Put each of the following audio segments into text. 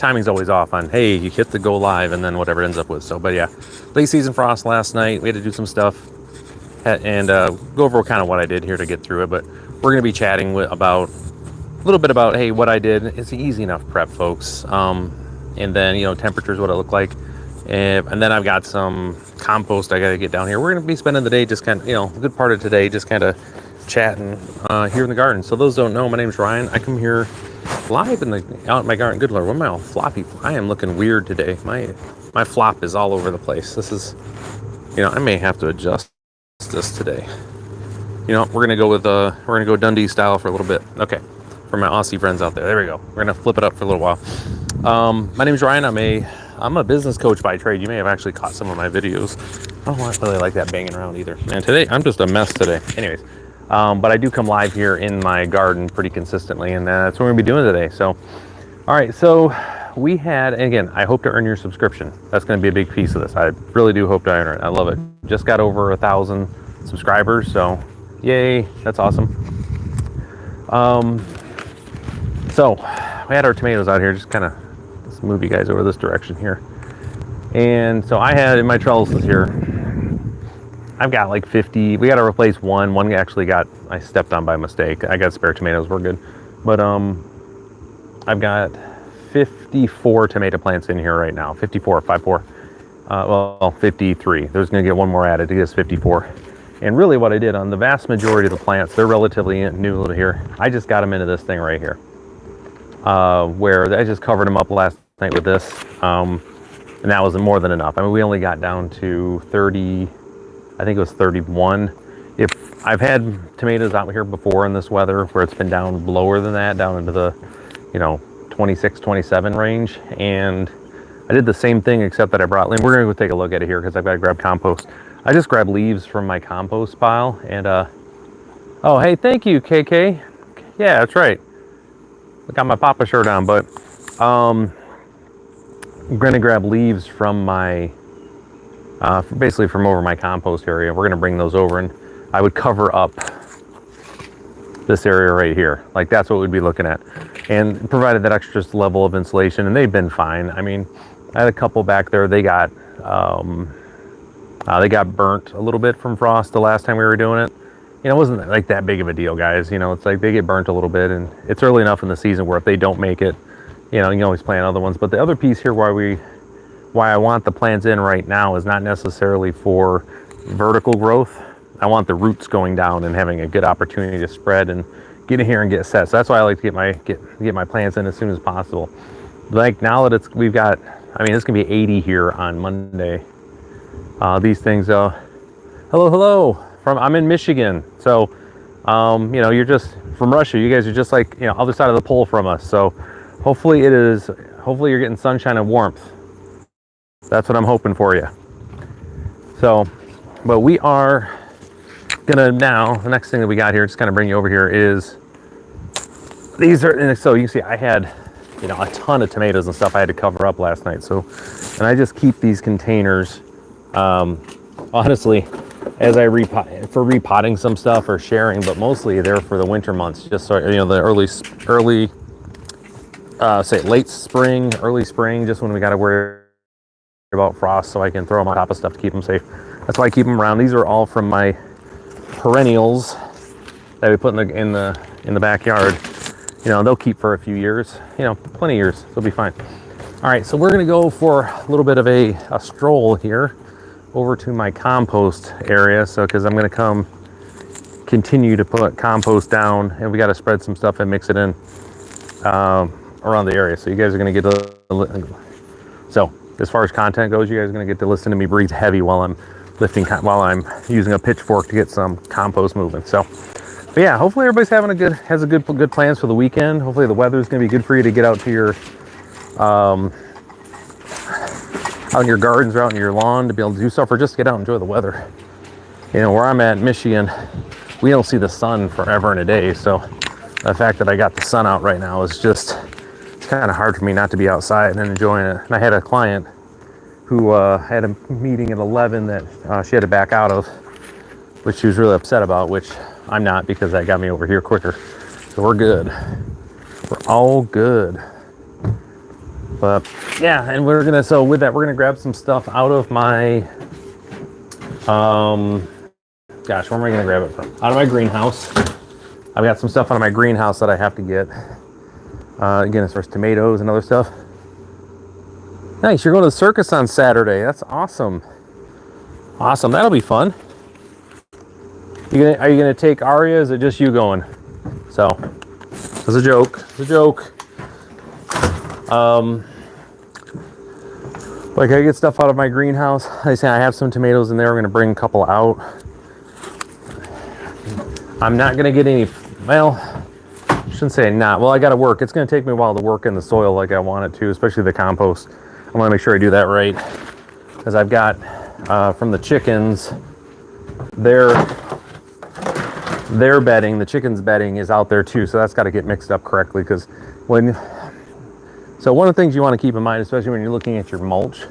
timing's always off on, hey, you hit the go live and then whatever it ends up with. So, but yeah, late season frost last night. We had to do some stuff and go over kind of what I did here to get through it. But we're going to be chatting about a little bit about, hey, what I did. It's easy enough prep, folks. And then, temperatures, what it looked like. And then I've got some compost I got to get down here. We're going to be spending the day just kind of, a good part of today just kind of chatting here in the garden. So those don't know, my name's Ryan. I come here live out in my garden. Good Lord, what am I all floppy? I am looking weird today. My flop is all over the place. This is, I may have to adjust this today. We're gonna go Dundee style for a little bit. Okay, for my Aussie friends out there. There we go. We're gonna flip it up for a little while. My name's Ryan. I'm a business coach by trade. You may have actually caught some of my videos. I don't really like that banging around either. Man, today I'm just a mess today. Anyways, but I do come live here in my garden pretty consistently, and that's what we're gonna be doing today. So, all right. So we had, and again, I hope to earn your subscription. That's gonna be a big piece of this. I really do hope to earn it. I love it. Just got over 1,000 subscribers, so yay! That's awesome. So we had our tomatoes out here. Just kind of let's move you guys over this direction here. And so I had in my trellises here, I've got like 50. We got to replace one. One actually I stepped on by mistake. I got spare tomatoes. We're good. But I've got 54 tomato plants in here right now. 54, 54. Well, 53. There's going to get one more added to this 54. And really what I did on the vast majority of the plants, they're relatively new here. I just got them into this thing right here. Where I just covered them up last night with this. And that wasn't more than enough. I mean, we only got down to 30, I think it was 31. If I've had tomatoes out here before in this weather where it's been down lower than that, down into the, 26, 27 range. And I did the same thing except that I brought, and we're going to go take a look at it here because I've got to grab compost. I just grabbed leaves from my compost pile and, oh, hey, thank you, KK. Yeah, that's right. I got my Papa shirt on, but, I'm going to grab leaves from my, basically from over my compost area. We're going to bring those over and I would cover up this area right here. Like that's what we'd be looking at and provided that extra level of insulation, and they've been fine. I mean, I had a couple back there. They got burnt a little bit from frost the last time we were doing it. It wasn't like that big of a deal, guys. It's like they get burnt a little bit, and it's early enough in the season where if they don't make it, you can always plant other ones. But the other piece here why I want the plants in right now is not necessarily for vertical growth. I want the roots going down and having a good opportunity to spread and get in here and get set. So that's why I like to get my plants in as soon as possible. Like now that it's gonna be 80 here on Monday. These things, hello. I'm in Michigan. So, you're just from Russia. You guys are just like, other side of the pole from us. So hopefully you're getting sunshine and warmth. That's what I'm hoping for you. So, but we are gonna now, the next thing that we got here, just kind of bring you over here is, these are, and so you can see I had, a ton of tomatoes and stuff I had to cover up last night. So, and I just keep these containers, honestly, as I for repotting some stuff or sharing, but mostly they're for the winter months, just so, the early, say late spring, early spring, just when we got to worry about frost, so I can throw them on top of stuff to keep them safe. That's why I keep them around. These are all from my perennials that we put in the backyard. They'll keep for a few years, plenty of years, so it'll be fine. All right, so we're gonna go for a little bit of a stroll here over to my compost area. So, because I'm gonna continue to put compost down, and we got to spread some stuff and mix it in around the area. So you guys are gonna get so as far as content goes, you guys are gonna get to listen to me breathe heavy while I'm using a pitchfork to get some compost moving. So, but yeah, hopefully everybody's has good plans for the weekend. Hopefully the weather's gonna be good for you to get out to your out in your gardens or out in your lawn to be able to do stuff, or just get out and enjoy the weather. Where I'm at in Michigan, we don't see the sun forever and a day. So the fact that I got the sun out right now is it's kind of hard for me not to be outside and enjoying it. And I had a client who had a meeting at 11 that she had to back out of, which she was really upset about, which I'm not, because that got me over here quicker. So we're good. We're all good. But yeah, and so with that, we're gonna grab some stuff out of my, gosh, where am I gonna grab it from? Out of my greenhouse. I've got some stuff out of my greenhouse that I have to get. Again, as far as tomatoes and other stuff. Nice, you're going to the circus on Saturday. That's awesome. Awesome, that'll be fun. Are you gonna take Aria? Is it just you going? So, it's a joke. It's a joke. Like I get stuff out of my greenhouse. I say I have some tomatoes in there. I'm gonna bring a couple out. I'm not gonna get any. Well, I shouldn't say not. Well, I gotta work. It's gonna take me a while to work in the soil like I want it to, especially the compost. I want to make sure I do that right, because I've got from the chickens, their bedding, the chickens' bedding is out there too, so that's got to get mixed up correctly. Because so one of the things you want to keep in mind, especially when you're looking at your mulch,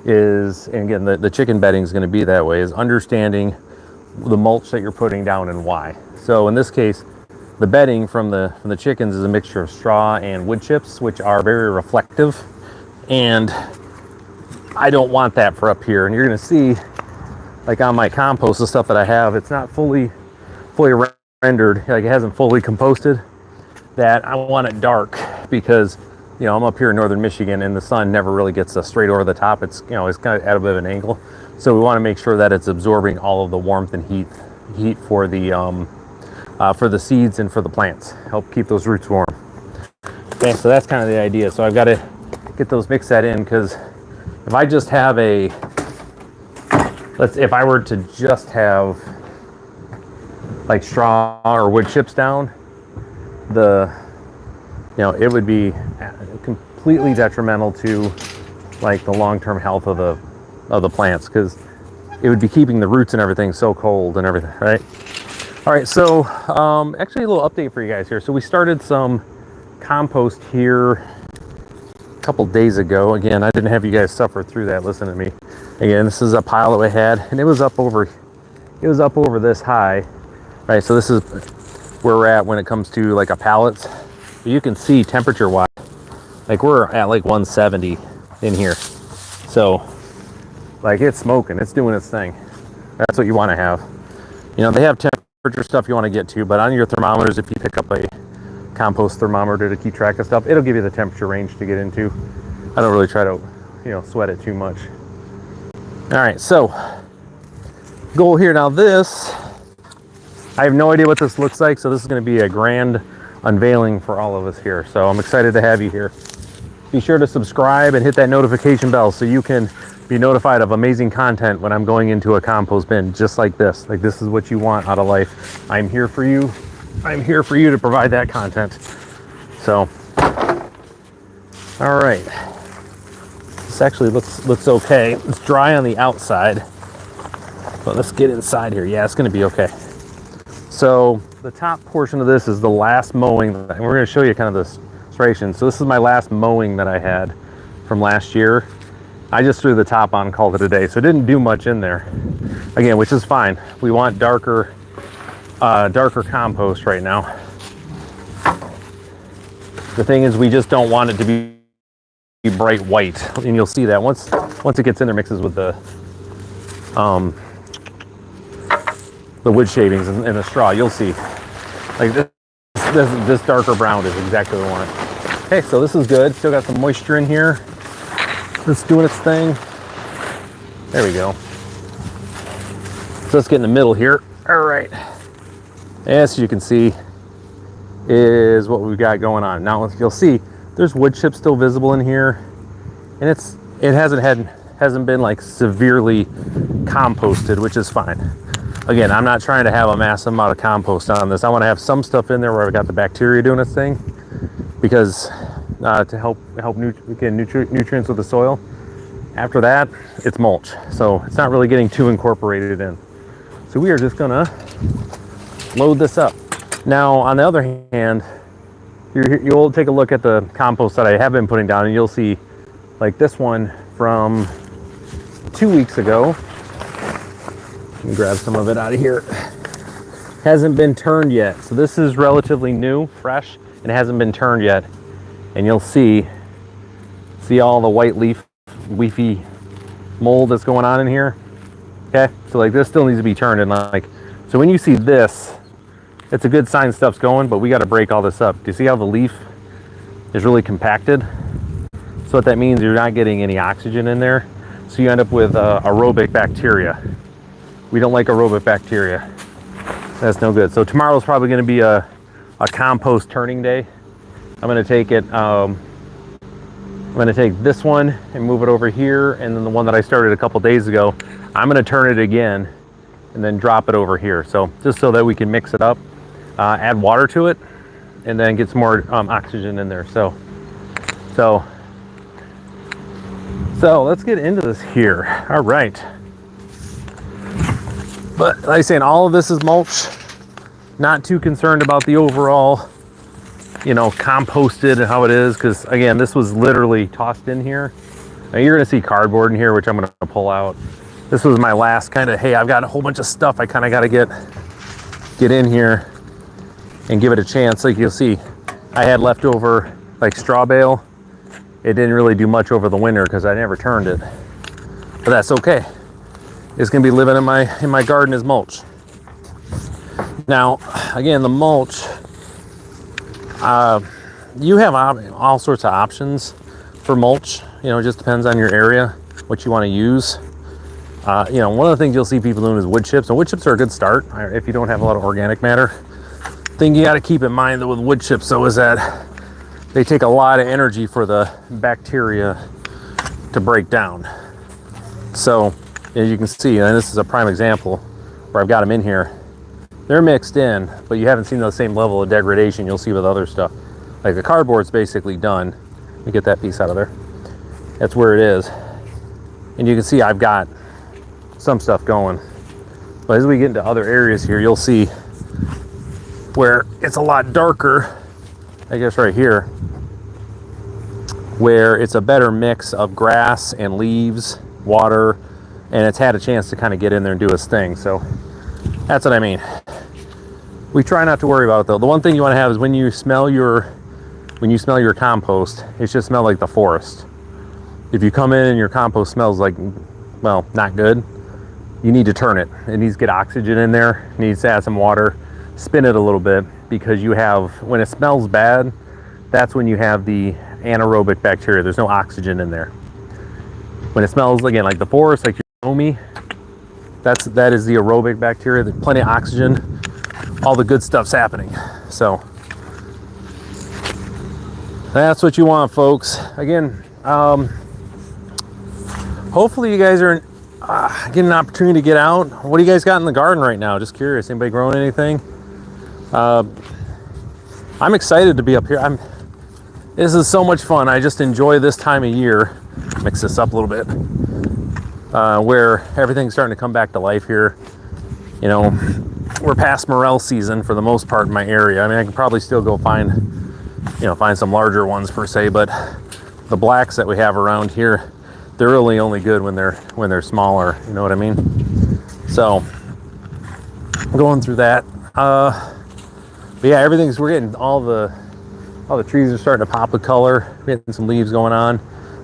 is, and again, the chicken bedding is going to be that way, is understanding the mulch that you're putting down and why. So in this case, the bedding from the chickens is a mixture of straw and wood chips, which are very reflective. And I don't want that for up here. And you're going to see, like on my compost, the stuff that I have, it's not fully rendered, like it hasn't fully composted. That I want it dark because, you know, I'm up here in northern Michigan and the sun never really gets straight over the top. It's, you know, it's kind of at a bit of an angle. So we want to make sure that it's absorbing all of the warmth and heat for the seeds and for the plants. Help keep those roots warm. Okay, so that's kind of the idea. So I've got to get those mix that in, because if I just have if I were to just have like straw or wood chips down, it would be completely detrimental to like the long-term health of the plants, because it would be keeping the roots and everything so cold and everything, right? All right, so actually a little update for you guys here. So we started some compost here a couple days ago. Again, I didn't have you guys suffer through that. Listen to me. Again, this is a pile that we had, and it was up over this high, right? So this is where we're at when it comes to like a pallets. But you can see temperature-wise, like we're at like 170 in here. So like it's smoking, it's doing its thing. That's what you want to have. You know, they have temperature stuff you want to get to, but on your thermometers, if you pick up a compost thermometer to keep track of stuff, it'll give you the temperature range to get into. I don't really try to, sweat it too much. All right, so goal here now. This, I have no idea what this looks like, so this is going to be a grand unveiling for all of us here. So I'm excited to have you here. Be sure to subscribe and hit that notification bell so you can be notified of amazing content when I'm going into a compost bin just like this. Like, this is what you want out of life. I'm here for you. I'm here for you to provide that content. So, all right. This actually looks okay. It's dry on the outside, but let's get inside here. Yeah, it's going to be okay. So the top portion of this is the last mowing, and we're going to show you kind of the restoration. So this is my last mowing that I had from last year. I just threw the top on and called it a day, so it didn't do much in there. Again, which is fine. We want darker compost right now. The thing is, we just don't want it to be bright white, and you'll see that once it gets in there, mixes with the wood shavings and the straw, you'll see like this darker brown is exactly what we want. Okay, so this is good. Still got some moisture in here. It's doing its thing. There we go. So let's get in the middle here. All right. As you can see, is what we've got going on. Now you'll see there's wood chips still visible in here, and it hasn't been like severely composted, which is fine. Again, I'm not trying to have a massive amount of compost on this. I want to have some stuff in there where I've got the bacteria doing its thing, because to help get nutrients with the soil. After that, it's mulch, so it's not really getting too incorporated in. So we are just gonna load this up. Now, on the other hand, you'll take a look at the compost that I have been putting down, and you'll see like this one from 2 weeks ago. Let me grab some of it out of here. Hasn't been turned yet. So this is relatively new, fresh, and it hasn't been turned yet. And you'll see See all the white leafy mold that's going on in here? Okay, so like this still needs to be turned, and like, so when you see this, it's a good sign stuff's going, but we got to break all this up. Do you see how the leaf is really compacted? So what that means, you're not getting any oxygen in there, so you end up with aerobic bacteria. We don't like aerobic bacteria. That's no good. So tomorrow's probably going to be a compost turning day. I'm going to take it. I'm going to take this one and move it over here, and then the one that I started a couple days ago, I'm going to turn it again and then drop it over here. So just so that we can mix it up, add water to it, and then get some more oxygen in there. So let's get into this here. All right. But like I say, all of this is mulch. Not too concerned about the overall, you know, composted and how it is, because again, this was literally tossed in here. Now you're gonna see cardboard in here, which I'm gonna pull out. This was my last kind of, hey, I've got a whole bunch of stuff I kind of got to get in here and give it a chance. Like you'll see, I had leftover like straw bale. It didn't really do much over the winter because I never turned it, but that's okay. It's gonna be living in my garden as mulch. Now, again, the mulch, you have all sorts of options for mulch. You know, it just depends on your area, what you want to use. You know, one of the things you'll see people doing is wood chips, and wood chips are a good start if you don't have a lot of organic matter. The thing you got to keep in mind though with wood chips though is that they take a lot of energy for the bacteria to break down. So as you can see, and this is a prime example where I've got them in here, they're mixed in, but you haven't seen the same level of degradation you'll see with other stuff. Like the cardboard's basically done. Let me get that piece out of there. That's where it is. And you can see I've got some stuff going. But as we get into other areas here, you'll see where it's a lot darker, I guess right here, where it's a better mix of grass and leaves, water, and it's had a chance to kind of get in there and do its thing. So that's what I mean. We try not to worry about it though. The one thing you want to have is when you smell your compost, it should smell like the forest. If you come in and your compost smells like, well, not good, you need to turn it. It needs to get oxygen in there. It needs to add some water, spin it a little bit, because you have, when it smells bad, that's when you have the anaerobic bacteria. There's no oxygen in there. When it smells, again, like the forest, like your loamy, that is the aerobic bacteria. There's plenty of oxygen. All the good stuff's happening. So that's what you want, folks. Again, hopefully you guys are getting an opportunity to get out. What do you guys got in the garden right now? Just curious. Anybody growing anything? I'm excited to be up here. This is so much fun. I just enjoy this time of year. Mix this up a little bit, where everything's starting to come back to life here. You know, we're past morel season for the most part in my area. I mean, I can probably still go find some larger ones per se, but the blacks that we have around here, they're really only good when they're smaller. You know what I mean? So going through that. But yeah, we're getting all the trees are starting to pop with color. We're getting some leaves going on.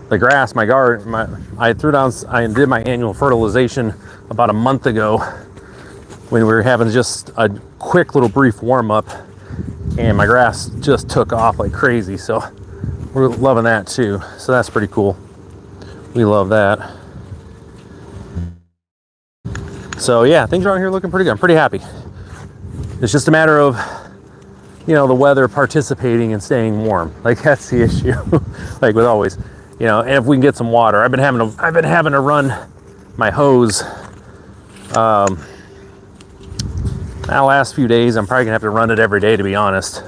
The grass, my garden, I did my annual fertilization about a month ago when we were having just a quick little brief warm up, and my grass just took off like crazy. So we're loving that too. So that's pretty cool. We love that. So yeah, things around here looking pretty good. I'm pretty happy. It's just a matter of, the weather participating and staying warm. Like that's the issue. Like with always, and if we can get some water. I've been having to run my hose. The last few days, I'm probably gonna have to run it every day, to be honest,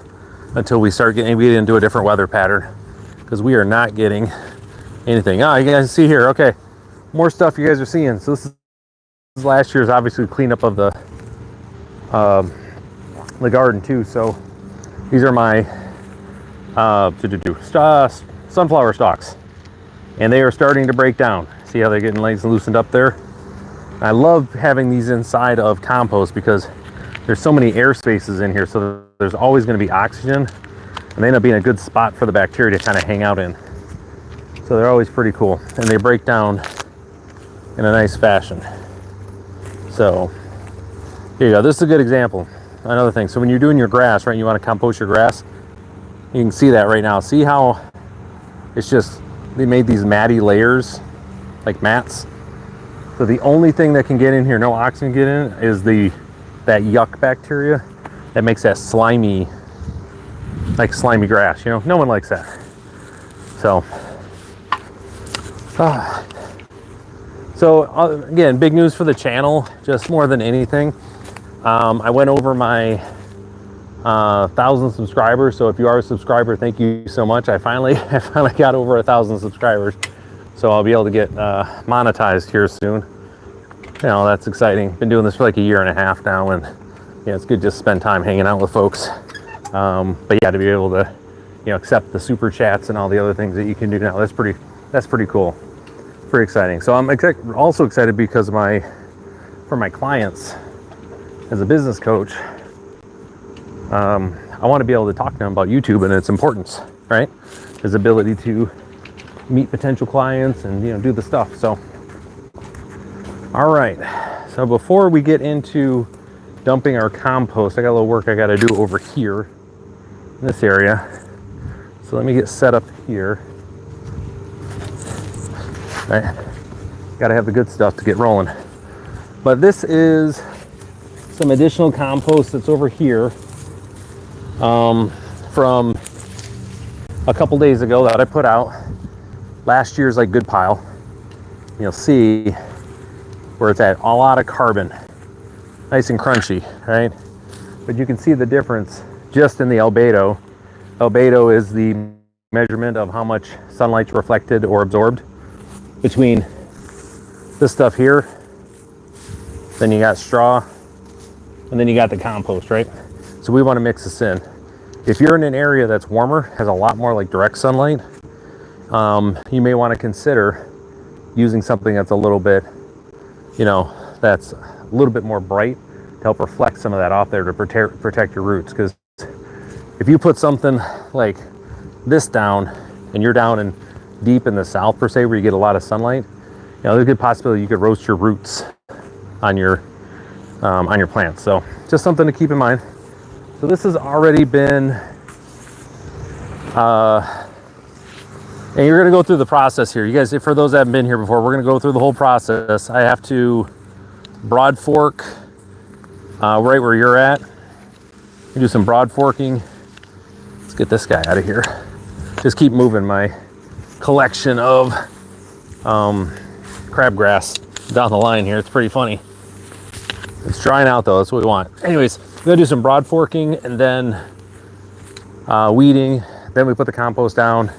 until we start getting into a different weather pattern, because we are not getting anything. You guys see here, okay, more stuff you guys are seeing. So this is last year's obviously cleanup of the garden too. So these are my sunflower stalks, and they are starting to break down. See how they're getting legs loosened up there? I love having these inside of compost because there's so many air spaces in here, so there's always going to be oxygen, and they end up being a good spot for the bacteria to kind of hang out in. So they're always pretty cool, and they break down in a nice fashion. So here you go. This is a good example. Another thing. So when you're doing your grass, right, you want to compost your grass. You can see that right now. See how it's just, they made these matty layers, like mats. So the only thing that can get in here, no oxygen get in, is that yuck bacteria that makes that slimy, like slimy grass. You know, no one likes that. So, again, big news for the channel, just more than anything. I went over my 1,000 subscribers. So if you are a subscriber, thank you so much. I finally got over 1,000 subscribers. So I'll be able to get monetized here soon. You know, that's exciting. Been doing this for like a year and a half now, and yeah, it's good to just spend time hanging out with folks. But yeah, to be able to, you know, accept the super chats and all the other things that you can do now, that's pretty cool. Pretty exciting. So I'm also excited because for my clients, as a business coach, I want to be able to talk to them about YouTube and its importance, right? His ability to meet potential clients and, you know, do the stuff. So, all right. So before we get into dumping our compost, I got a little work I got to do over here in this area. So let me get set up here. All right. Got to have the good stuff to get rolling. But this is some additional compost that's over here from a couple days ago that I put out. Last year's like good pile. You'll see where it's at, a lot of carbon, nice and crunchy, right? But you can see the difference just in the albedo. Albedo is the measurement of how much sunlight's reflected or absorbed between this stuff here, then you got straw, and then you got the compost, right? So we want to mix this in. If you're in an area that's warmer, has a lot more like direct sunlight, you may want to consider using something that's a little bit, you know, that's a little bit more bright to help reflect some of that off there to protect your roots. Because if you put something like this down and you're down in deep in the south per se, where you get a lot of sunlight, you know, there's a good possibility you could roast your roots on your plants. So just something to keep in mind. So this has already been, and you're going to go through the process here. You guys, for those that haven't been here before, we're going to go through the whole process. I have to broad fork right where you're at. Do some broad forking. Let's get this guy out of here. Just keep moving my collection of crabgrass down the line here. It's pretty funny. It's drying out though, that's what we want. Anyways, we're gonna do some broad forking and then weeding. Then we put the compost down,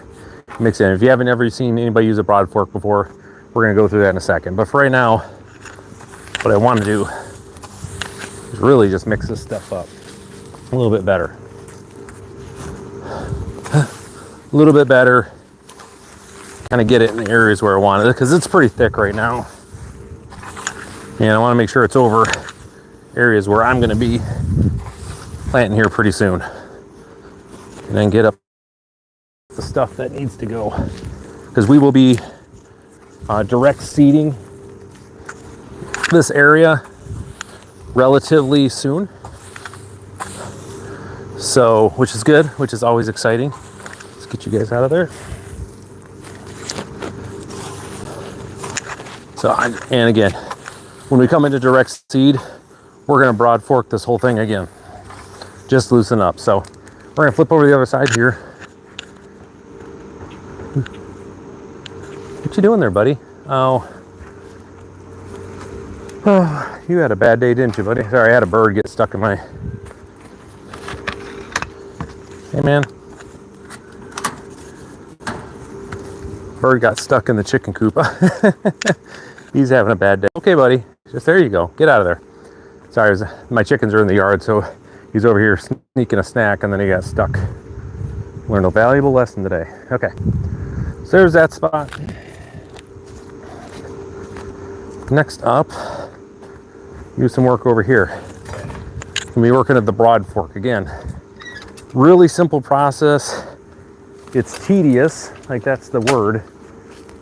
mix it in. If you haven't ever seen anybody use a broad fork before, we're gonna go through that in a second. But for right now, what I want to do is really just mix this stuff up a little bit better. A little bit better. Kind of get it in the areas where I want it, because it's pretty thick right now. And I want to make sure it's over areas where I'm going to be planting here pretty soon. And then get up the stuff that needs to go. Because we will be direct seeding this area relatively soon. So, which is good, which is always exciting. Let's get you guys out of there. So, and again, when we come into direct seed, we're going to broad fork this whole thing again. Just loosen up. So we're going to flip over to the other side here. What you doing there, buddy? Oh, you had a bad day, didn't you, buddy? Sorry, I had a bird get stuck in my... Hey, man. Bird got stuck in the chicken coop. He's having a bad day. Okay, buddy. Just there you go. Get out of there. Sorry, my chickens are in the yard, so he's over here sneaking a snack, and then he got stuck. Learned a valuable lesson today. Okay. So there's that spot. Next up, do some work over here. We'll be working at the broad fork again. Really simple process. It's tedious, like that's the word.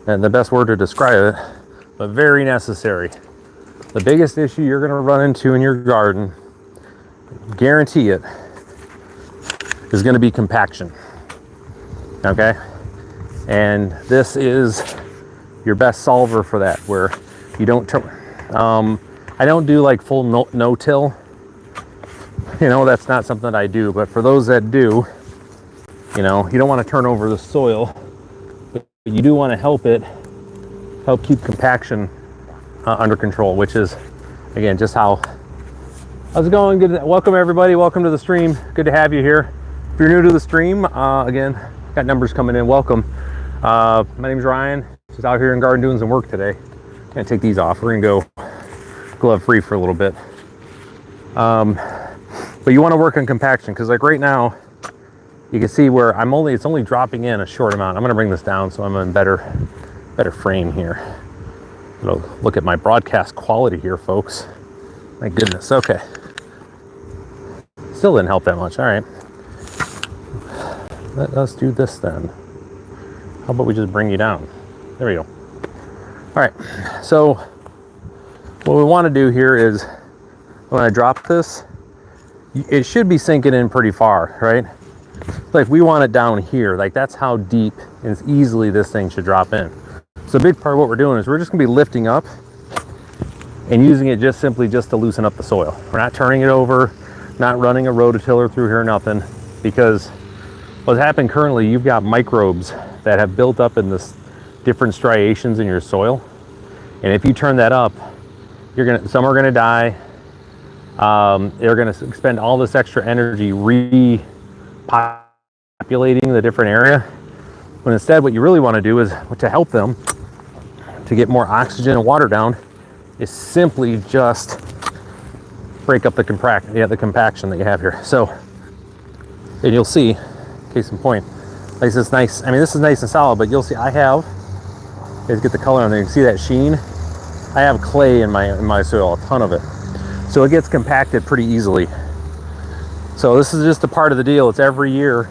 and the best word to describe it, but very necessary. The biggest issue you're going to run into in your garden, guarantee it, is going to be compaction. Okay? And this is your best solver for that, where you don't turn. I don't do like full no-till. You know, that's not something that I do. But for those that do, you know, you don't want to turn over the soil, but you do want to help keep compaction under control, which is, again, just how. How's it going? Good. Welcome everybody. Welcome to the stream. Good to have you here. If you're new to the stream, again, got numbers coming in. Welcome. My name's Ryan. Just out here in garden doing some work today. Gonna take these off. We're gonna go glove free for a little bit. But you want to work on compaction, because like right now, you can see where it's only dropping in a short amount. I'm gonna bring this down so I'm in better frame here. Look at my broadcast quality here, folks. My goodness. Okay. Still didn't help that much. All right. Let's do this then. How about we just bring you down? There we go. All right. So what we want to do here is when I drop this, it should be sinking in pretty far, right? Like we want it down here. Like that's how deep and easily this thing should drop in. So a big part of what we're doing is we're just gonna be lifting up and using it simply to loosen up the soil. We're not turning it over, not running a rototiller through here, nothing, because what's happened currently, you've got microbes that have built up in this different striations in your soil. And if you turn that up, some are gonna die. They're gonna expend all this extra energy repopulating the different area. When instead what you really wanna do is, to help them to get more oxygen and water down, is simply just break up the compaction that you have here. So, and you'll see, case in point, like this is nice. I mean, this is nice and solid, but you'll see you guys get the color on there. You can see that sheen. I have clay in my soil, a ton of it. So it gets compacted pretty easily. So this is just a part of the deal. It's every year,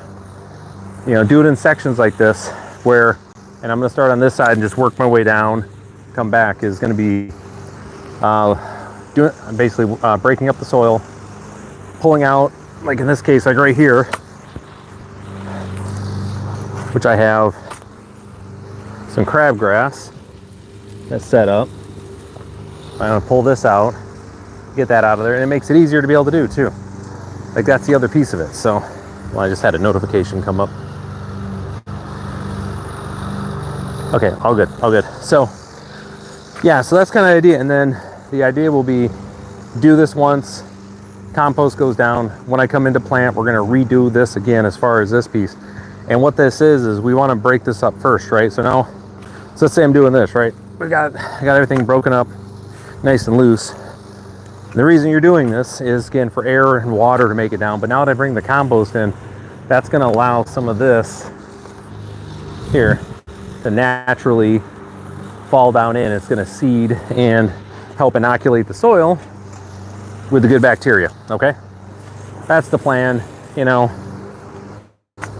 do it in sections like this where, and I'm gonna start on this side and just work my way down, come back, is gonna be basically breaking up the soil, pulling out, like in this case, like right here, which I have some crabgrass that's set up. I'm gonna pull this out, get that out of there, and it makes it easier to be able to do too. Like that's the other piece of it. So, well, I just had a notification come up. Okay, all good. So, yeah, so that's kind of the idea. And then the idea will be, do this once, compost goes down. When I come into plant, we're gonna redo this again as far as this piece. And what this is we wanna break this up first, right? So now, let's say I'm doing this, right? I got everything broken up, nice and loose. The reason you're doing this is, again, for air and water to make it down. But now that I bring the compost in, that's gonna allow some of this here to naturally fall down in. It's gonna seed and help inoculate the soil with the good bacteria, okay? That's the plan, It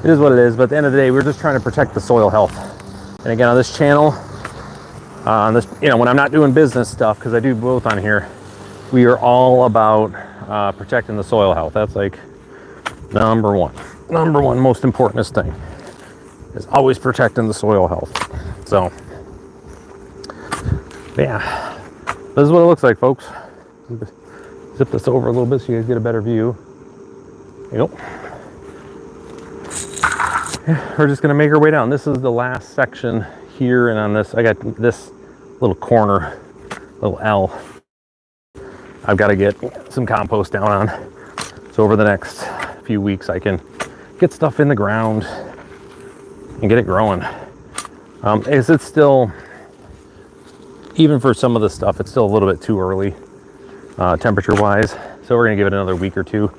is what it is, but at the end of the day, we're just trying to protect the soil health. And again, on this channel, when I'm not doing business stuff, because I do both on here, we are all about protecting the soil health. That's like number one most importantest thing, is always protecting the soil health. So, yeah, this is what it looks like, folks. Zip this over a little bit so you guys get a better view. There you go. Yeah, we're just gonna make our way down. This is the last section here, and on this, I got this little corner, little L, I've got to get some compost down on. So over the next few weeks, I can get stuff in the ground and get it growing. It's still, even for some of the stuff, it's still a little bit too early, temperature wise. So we're gonna give it another week or two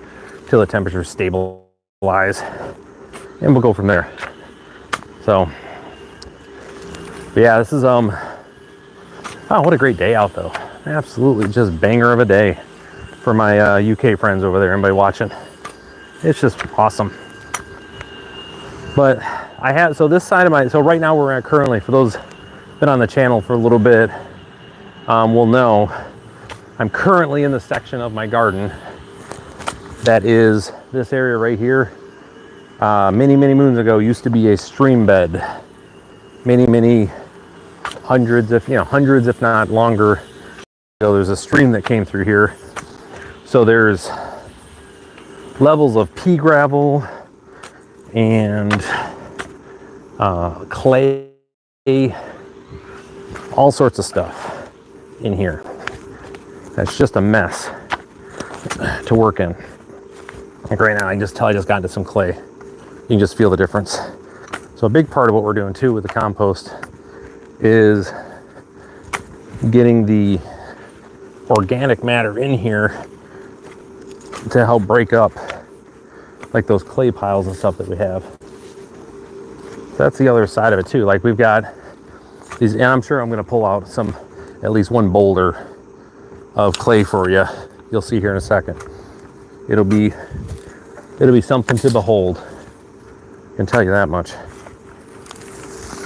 till the temperatures stabilize, and we'll go from there. So, yeah, this is, oh, what a great day out though. Absolutely just banger of a day for my UK friends over there, everybody watching. It's just awesome. But I have, so this side of so right now we're at currently, for those been on the channel for a little bit will know I'm currently in the section of my garden that is this area right here. Many moons ago used to be a stream bed. Many hundreds if not longer. So there's a stream that came through here. So there's levels of pea gravel and clay, all sorts of stuff in here. That's just a mess to work in. Like right now, I just got into some clay. You can just feel the difference. So a big part of what we're doing too with the compost is getting the organic matter in here to help break up like those clay piles and stuff that we have. That's the other side of it too. Like we've got these, and I'm sure I'm going to pull out at least one boulder of clay for you. You'll see here in a second. It'll be something to behold. I can tell you that much.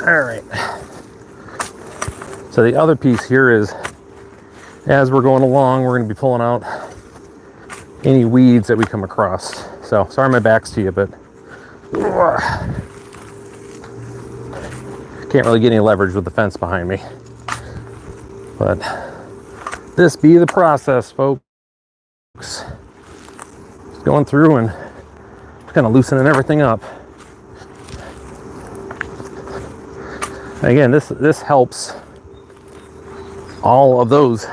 All right. So the other piece here is, as we're going along, we're going to be pulling out any weeds that we come across. So sorry my back's to you, but can't really get any leverage with the fence behind me. But this be the process, folks. Just going through and kind of loosening everything up. Again, this helps all of those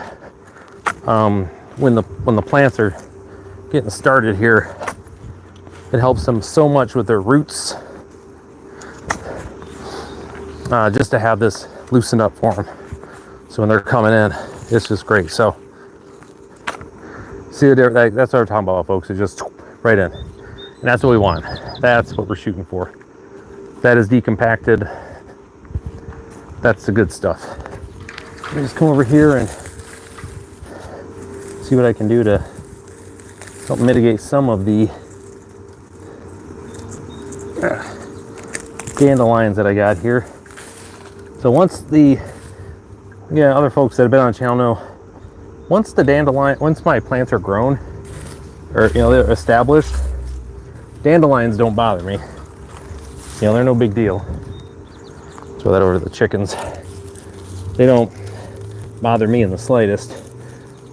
when the plants are getting started here. It helps them so much with their roots, just to have this loosened up for them. So when they're coming in, it's just great. So see, that's what we're talking about, folks. It's just right in, and that's what we want. That's what we're shooting for. That is decompacted. That's the good stuff. Let me just come over here and see what I can do to help mitigate some of the dandelions that I got here. So once other folks that have been on the channel know, once my plants are grown, or they're established, dandelions don't bother me. They're no big deal. Throw that over to the chickens. They don't bother me in the slightest.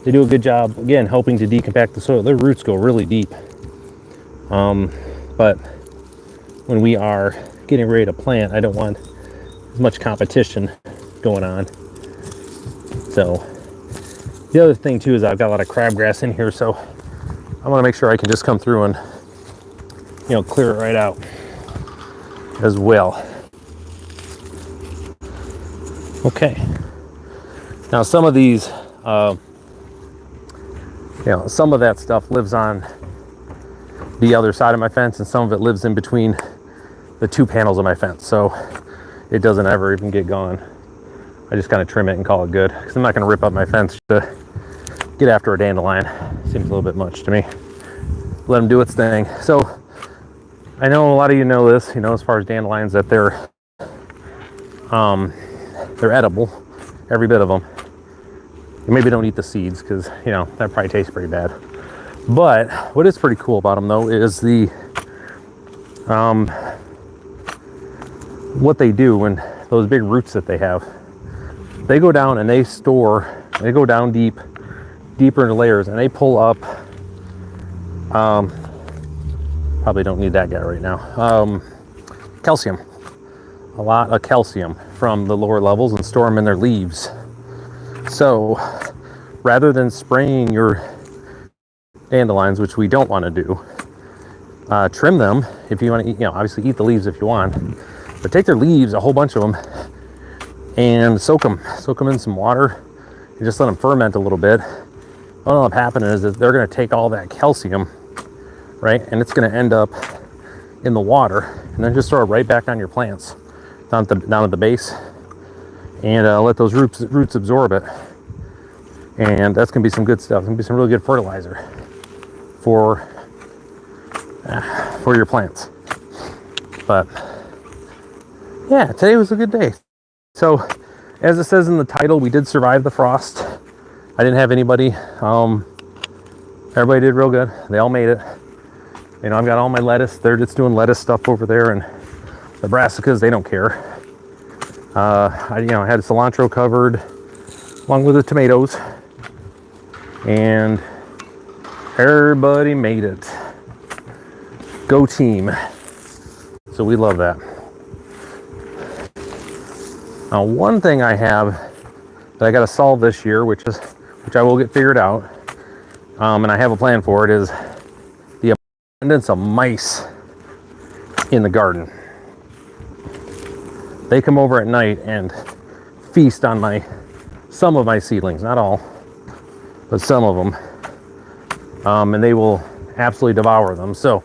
They do a good job, again, helping to decompact the soil. Their roots go really deep. But when we are getting ready to plant, I don't want as much competition going on. So the other thing too is I've got a lot of crabgrass in here, so I want to make sure I can just come through and clear it right out as well. Okay. Now some of these, some of that stuff lives on the other side of my fence, and some of it lives in between the two panels of my fence, so it doesn't ever even get gone. I just kind of trim it and call it good, because I'm not going to rip up my fence to get after a dandelion. Seems a little bit much to me. Let them do its thing. So I know a lot of you know this, as far as dandelions, that they're edible, every bit of them. You maybe don't eat the seeds, because that probably tastes pretty bad. But what is pretty cool about them though is the what they do when those big roots that they have, they go down and they go down deeper into layers, and they pull up, probably don't need that guy right now, calcium, a lot of calcium from the lower levels, and store them in their leaves. So rather than spraying your dandelions, which we don't want to do, trim them if you want to eat, obviously eat the leaves if you want, but take their leaves, a whole bunch of them, and soak them in some water and just let them ferment a little bit. What'll end up happening is that they're going to take all that calcium, right, and it's going to end up in the water, and then just throw it right back on your plants down at the base, and let those roots absorb it. And that's going to be some good stuff. It's going to be some really good fertilizer for your plants. But yeah, today was a good day. So as it says in the title, we did survive the frost. I didn't have anybody. Everybody did real good. They all made it. You know, I've got all my lettuce. They're just doing lettuce stuff over there, and the brassicas, they don't care. I had cilantro covered along with the tomatoes, and everybody made it. Go team. So we love that. Now, one thing I have that I got to solve this year, which I will get figured out, and I have a plan for it, is the abundance of mice in the garden. They come over at night and feast on some of my seedlings, not all, but some of them, and they will absolutely devour them. So,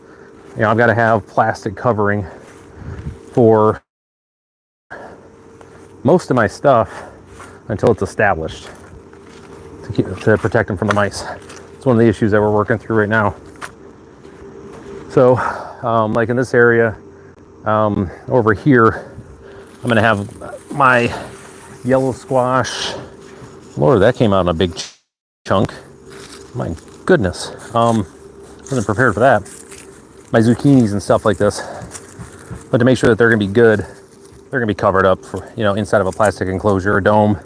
you know, I've got to have plastic covering for most of my stuff until it's established to protect them from the mice. It's one of the issues that we're working through right now. So, like in this area, over here, I'm gonna have my yellow squash. Lord, that came out in a big chunk. My goodness. Wasn't prepared for that. My zucchinis and stuff like this. But to make sure that they're gonna be good, they're gonna be covered up for, you know, inside of a plastic enclosure or dome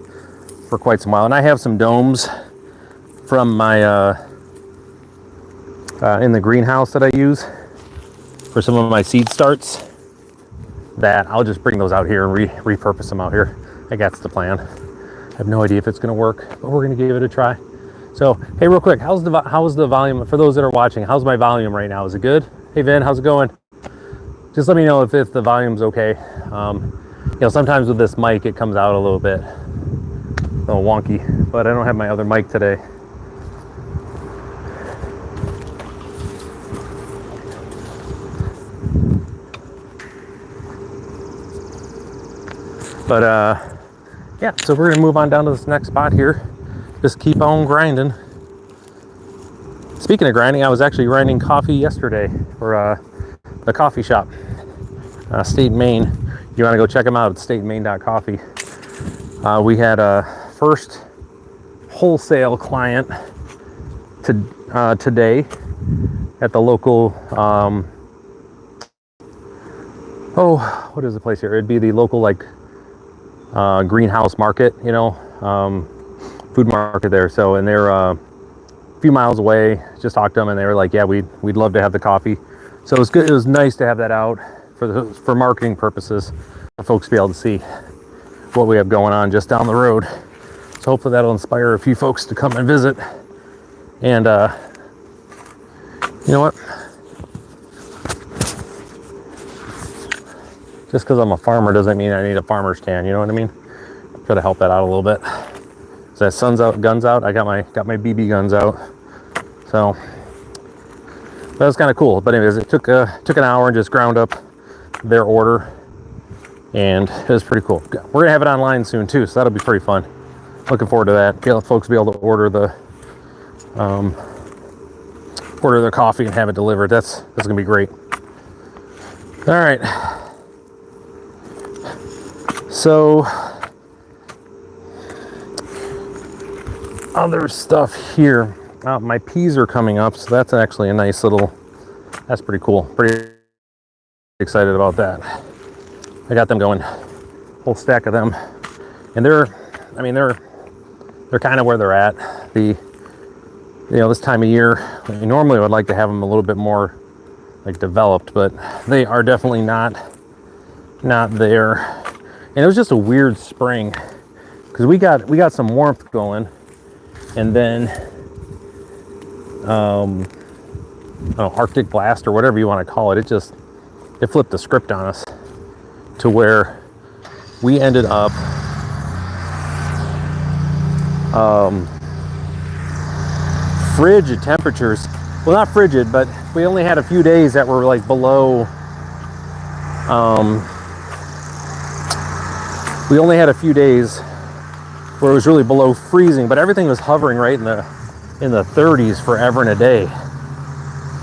for quite some while. And I have some domes from my in the greenhouse that I use for some of my seed starts, that I'll just bring those out here and repurpose them out here. I guess that's the plan. I have no idea if it's going to work, but we're going to give it a try. So, hey, real quick, how's the volume for those that are watching? How's my volume right now? Is it good? Hey, Vin, how's it going? Just let me know if the volume's okay. You know, sometimes with this mic, it comes out a little wonky, but I don't have my other mic today. But yeah, so we're gonna move on down to this next spot here. Just keep on grinding. Speaking of grinding, I was actually grinding coffee yesterday for the coffee shop, State Maine. You want to go check them out at statemaine.coffee. We had a first wholesale client today at the local. What is the place here? It'd be the local greenhouse market, you know, food market there. So, and they're a few miles away. Just talked to them, and they were like, "Yeah, we'd love to have the coffee." So it was good. It was nice to have that out for marketing purposes, for folks to be able to see what we have going on just down the road. So hopefully that'll inspire a few folks to come and visit. And you know what? Just because I'm a farmer doesn't mean I need a farmer's tan. You know what I mean? Got to help that out a little bit. So that sun's out, guns out. I got my BB guns out. So that was kind of cool. But anyways, it took an hour and just ground up their order, and it was pretty cool. We're gonna have it online soon too, so that'll be pretty fun. Looking forward to that. Folks be able to order their coffee and have it delivered. That's gonna be great. All right. So, other stuff here. My peas are coming up, so that's actually a nice little, that's pretty cool. Pretty excited about that. I got them going, whole stack of them. And they're kind of where they're at. This time of year, normally I would like to have them a little bit more developed, but they are definitely not there. And it was just a weird spring because we got some warmth going, and then Arctic blast or whatever you want to call it. It flipped the script on us to where we ended up frigid temperatures. Well, not frigid, but we only had a few days that were below. We only had a few days where it was really below freezing, but everything was hovering right in the 30s forever and a day.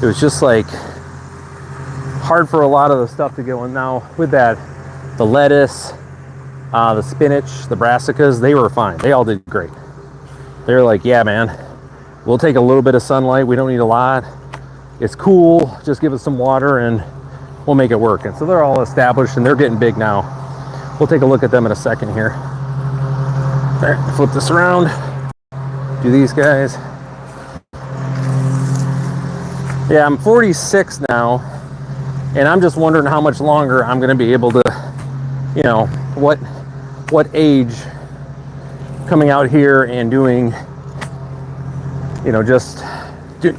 It was just hard for a lot of the stuff to go in. Now with that, the lettuce, The spinach, the brassicas, they were fine. They all did great. They're like, yeah, man, we'll take a little bit of sunlight. We don't need a lot. It's cool. Just give us some water and we'll make it work. And so they're all established and they're getting big now. We'll take a look at them in a second here. All right, flip this around. Do these guys. Yeah, I'm 46 now, and I'm just wondering how much longer I'm going to be able to, you know, what age coming out here and doing, you know, just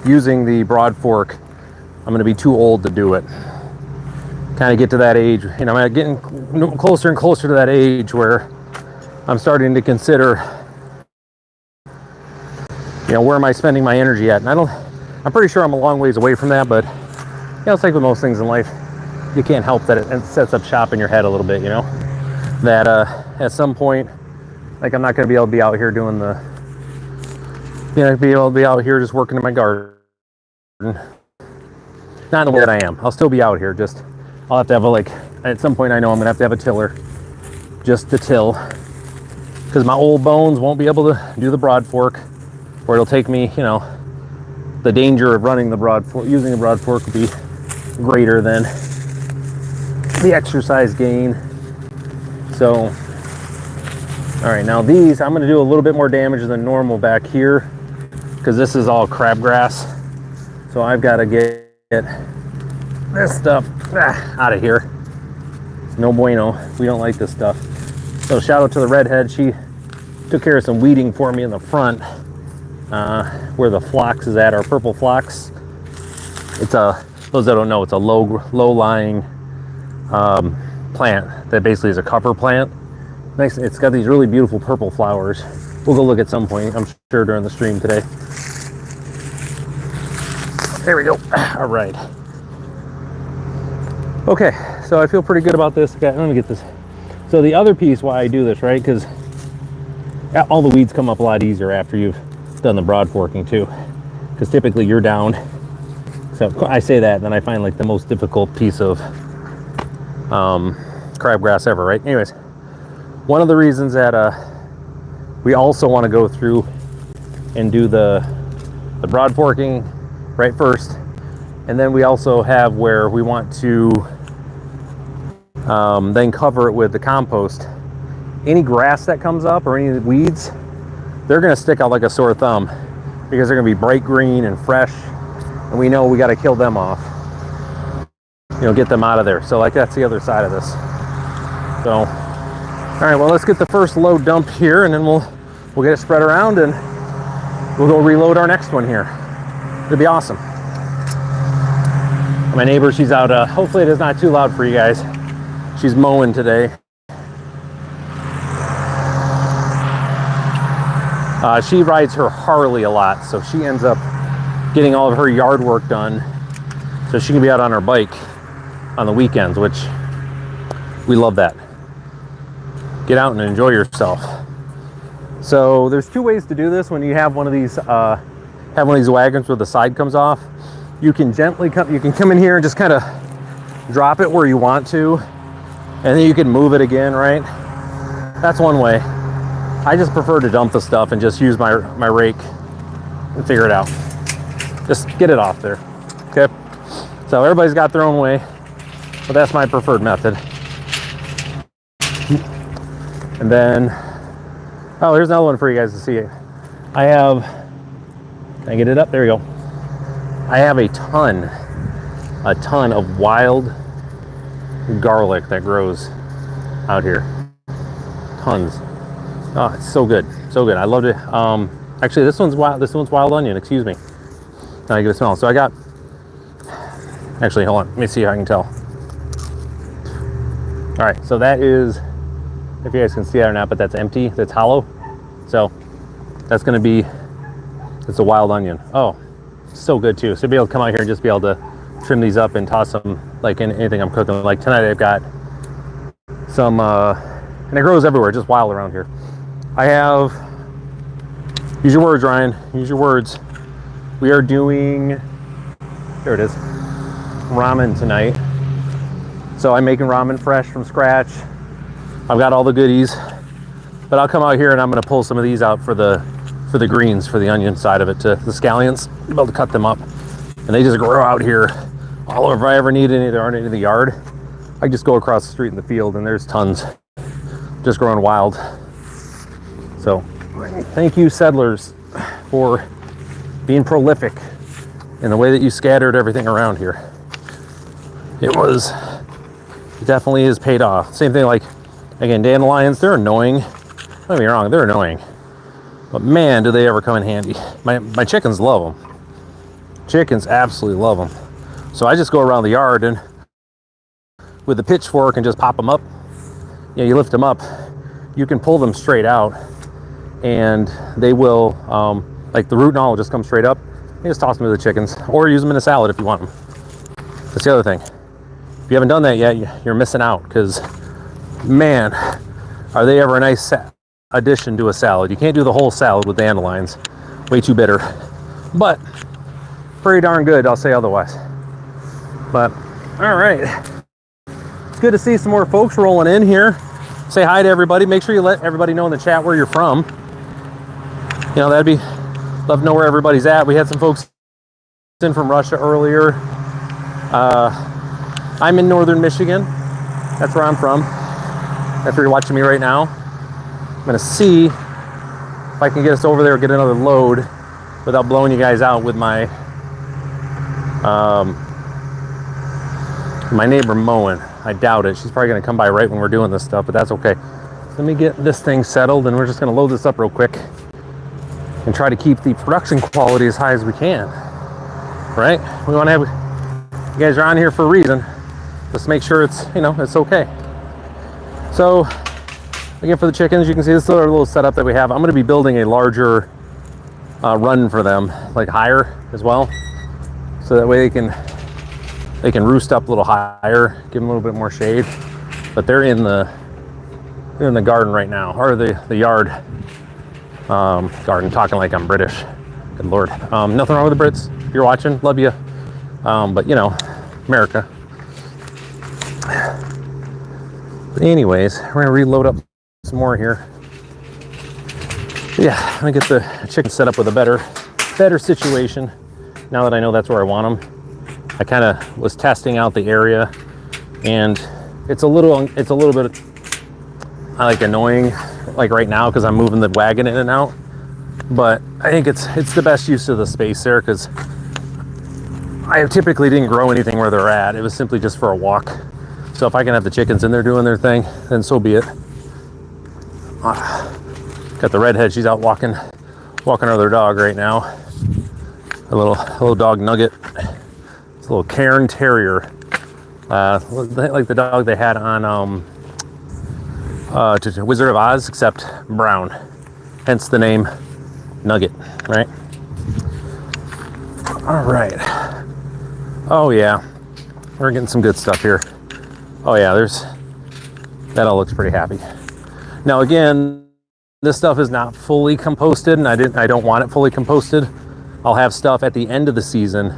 using the broad fork. I'm going to be too old to do it. Kind of get to that age, you know, I'm getting closer and closer to that age where I'm starting to consider, you know, where am I spending my energy at? And I'm pretty sure I'm a long ways away from that, but you know, it's like with most things in life, you can't help that it sets up shop in your head a little bit, you know, that at some point, like I'm not going to be able to be out here doing the, you know, be able to be out here just working in my garden. Not in the way that I am. I'll still be out here, just I'll have to have at some point I know I'm going to have a tiller just to till, because my old bones won't be able to do the broad fork, or it'll take me, you know, the danger of running the broad fork, using the broad fork will be greater than the exercise gain. So, all right, now these, I'm going to do a little bit more damage than normal back here because this is all crabgrass. So I've got to get this stuff out of here. It's no bueno. We don't like this stuff. So shout out to the redhead. She took care of some weeding for me in the front. Where the phlox is at, our purple phlox. It's those that don't know, it's a low-lying plant that basically is a cover plant. Nice, it's got these really beautiful purple flowers. We'll go look at some point, I'm sure, during the stream today. There we go. All right. Okay, so I feel pretty good about this. Okay, let me get this. So the other piece why I do this, right, because all the weeds come up a lot easier after you've done the broad forking too, because typically you're down. So I say that, and then I find like the most difficult piece of crabgrass ever, right? Anyways, one of the reasons that we also want to go through and do the broad forking right first, and then we also have where we want to then cover it with the compost. Any grass that comes up or any weeds, they're going to stick out like a sore thumb because they're going to be bright green and fresh, and we know we got to kill them off, you know, get them out of there. So like that's the other side of this. So all right, well, let's get the first load dumped here, and then we'll get it spread around, and we'll go reload our next one here. It'll be awesome. My neighbor, she's out, hopefully it is not too loud for you guys. She's mowing today. She rides her Harley a lot, so she ends up getting all of her yard work done so she can be out on her bike on the weekends, which we love that. Get out and enjoy yourself. So there's two ways to do this when you have one of these wagons where the side comes off. You can gently come in here and just kind of drop it where you want to, and then you can move it again, right? That's one way. I just prefer to dump the stuff and just use my rake and figure it out. Just get it off there, okay? So everybody's got their own way, but that's my preferred method. And then, oh, here's another one for you guys to see. I have, can I get it up? There we go. I have a ton of wild garlic that grows out here. Tons. Oh, it's so good, so good. I loved it. Actually, this one's wild onion. Excuse me. Now I get a smell. So I got. Actually, hold on. Let me see if I can tell. All right. So that is, if you guys can see that or not, but that's empty. That's hollow. So that's going to be. It's a wild onion. Oh, so good too. So be able to come out here and just be able to trim these up and toss them like in anything I'm cooking. Like tonight, I've got some, and it grows everywhere, just wild around here. I have, use your words, Ryan, use your words. We are doing, there it is, ramen tonight. So I'm making ramen fresh from scratch. I've got all the goodies, but I'll come out here and I'm going to pull some of these out for the greens, for the onion side of it, to the scallions, be able to cut them up. And they just grow out here all over. If I ever need any, there aren't any in the yard, I just go across the street in the field and there's tons just growing wild. So thank you, settlers, for being prolific in the way that you scattered everything around here. It definitely is paid off. Same thing, like, again, dandelions, they're annoying. Don't get me wrong, they're annoying. But man, do they ever come in handy. My chickens love them. Chickens absolutely love them. So I just go around the yard and with the pitchfork and just pop them up. You know, you lift them up, you can pull them straight out and they will, like the root and all will just come straight up. You just toss them to the chickens or use them in a salad if you want them. That's the other thing. If you haven't done that yet, you're missing out, because man, are they ever a nice addition to a salad. You can't do the whole salad with dandelions. Way too bitter. But pretty darn good, I'll say otherwise. But all right. It's good to see some more folks rolling in here. Say hi to everybody. Make sure you let everybody know in the chat where you're from. You know, that'd be, love to know where everybody's at. We had some folks in from Russia earlier. I'm in northern Michigan. That's where I'm from. If you're watching me right now, I'm gonna see if I can get us over there, get another load without blowing you guys out with my my neighbor mowing. I doubt it. She's probably gonna come by right when we're doing this stuff, but that's okay. So let me get this thing settled and we're just gonna load this up real quick and try to keep the production quality as high as we can. Right? We wanna have, you guys are on here for a reason. Let's make sure it's, you know, it's okay. So again, for the chickens, you can see this little setup that we have. I'm going to be building a larger run for them, like higher as well, so that way they can roost up a little higher, give them a little bit more shade. But they're in the garden right now, or the yard garden. Talking like I'm British. Good Lord. Nothing wrong with the Brits. If you're watching, love you. But you know, America. But anyways, we're gonna reload up some more here. Yeah, I'm gonna get the chicken set up with a better situation now that I know that's where I want them. I kind of was testing out the area, and it's a little bit like annoying, like right now, because I'm moving the wagon in and out. But I think it's the best use of the space there, because I typically didn't grow anything where they're at. It was simply just for a walk. So if I can have the chickens in there doing their thing, then so be it. Got the redhead, she's out walking her dog right now. A little dog Nugget. It's a little Cairn Terrier. Like the dog they had on Wizard of Oz, except brown. Hence the name Nugget, right? All right. Oh yeah, we're getting some good stuff here. Oh yeah, that all looks pretty happy. Now again, this stuff is not fully composted, and I don't want it fully composted. I'll have stuff at the end of the season,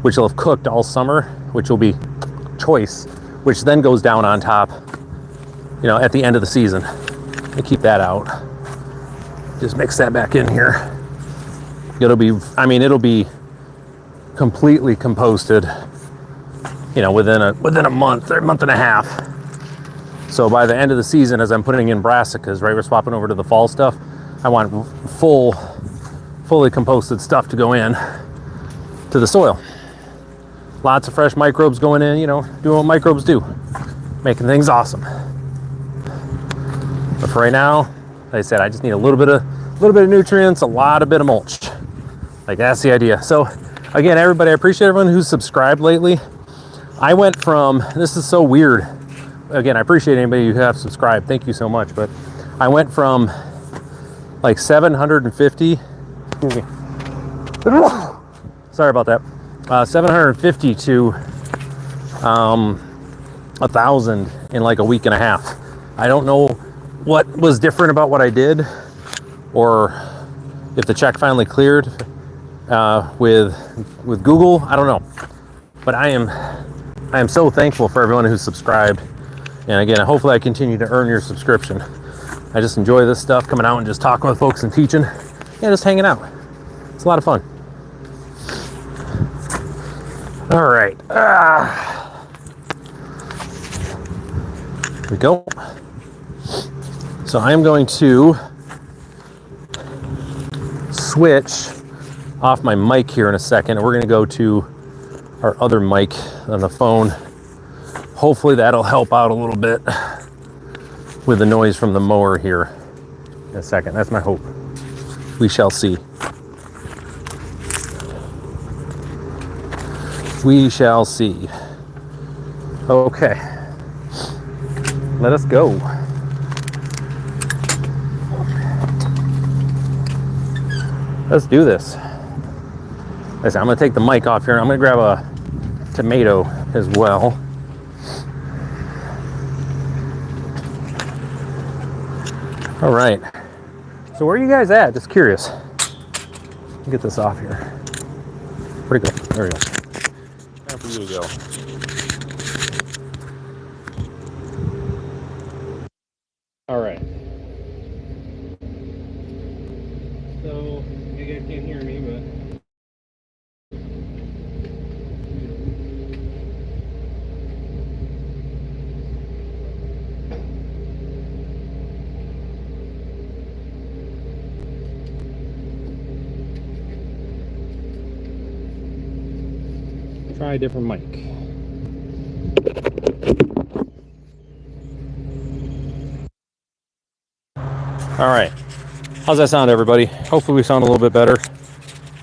which will have cooked all summer, which will be choice, which then goes down on top, you know, at the end of the season. I keep that out. Just mix that back in here. It'll be completely composted, you know, within a month or a month and a half. So by the end of the season, as I'm putting in brassicas, right, we're swapping over to the fall stuff, I want fully composted stuff to go in to the soil. Lots of fresh microbes going in, you know, doing what microbes do, making things awesome. But for right now, like I said, I just need a little bit of nutrients, a bit of mulch. Like, that's the idea. So again, everybody, I appreciate everyone who's subscribed lately. I went from, this is so weird. Again, I appreciate anybody who have subscribed. Thank you so much. But I went from like 750, excuse me. Sorry about that. 750 to 1,000 in like a week and a half. I don't know what was different about what I did, or if the check finally cleared with Google. I don't know. But I am so thankful for everyone who's subscribed. And again, hopefully I continue to earn your subscription. I just enjoy this stuff, coming out and just talking with folks and teaching. Yeah, just hanging out. It's a lot of fun. All right. Here we go. So I'm going to switch off my mic here in a second. We're going to go to our other mic on the phone. Hopefully that'll help out a little bit with the noise from the mower here in a second. That's my hope. We shall see. We shall see. Okay. Let us go. Let's do this. Listen, I'm going to take the mic off here. I'm going to grab a tomato as well. All right. So where are you guys at? Just curious. Get this off here. Where'd it go? There we go. Time for you to go. All right. So you guys can't hear me, but try a different mic. All right. How's that sound, everybody? Hopefully we sound a little bit better.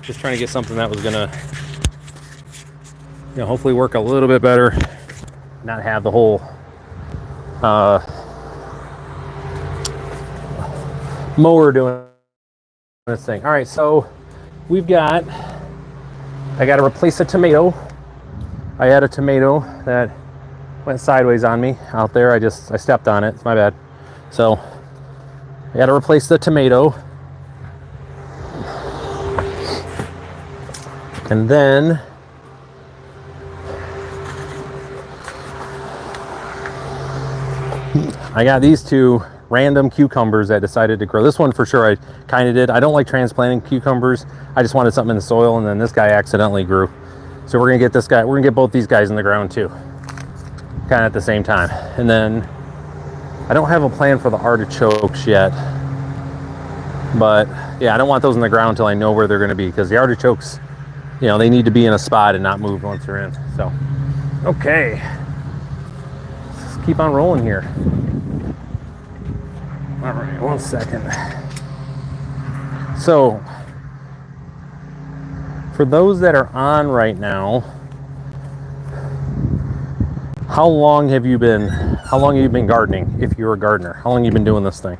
Just trying to get something that was gonna, hopefully work a little bit better. Not have the whole mower doing this thing. All right, so I got to replace a tomato. I had a tomato that went sideways on me out there. I stepped on it. It's my bad. So I got to replace the tomato. And then I got these two random cucumbers that decided to grow. This one for sure I kind of did. I don't like transplanting cucumbers. I just wanted something in the soil, and then this guy accidentally grew. So we're gonna get this guy, we're gonna get both these guys in the ground too, kind of at the same time. And then I don't have a plan for the artichokes yet, but yeah, I don't want those in the ground until I know where they're gonna be, because the artichokes, they need to be in a spot and not move once they're in. So, okay, let's keep on rolling here. All right, 1 second. So, for those that are on right now, how long have you been gardening, if you're a gardener? How long have you been doing this thing?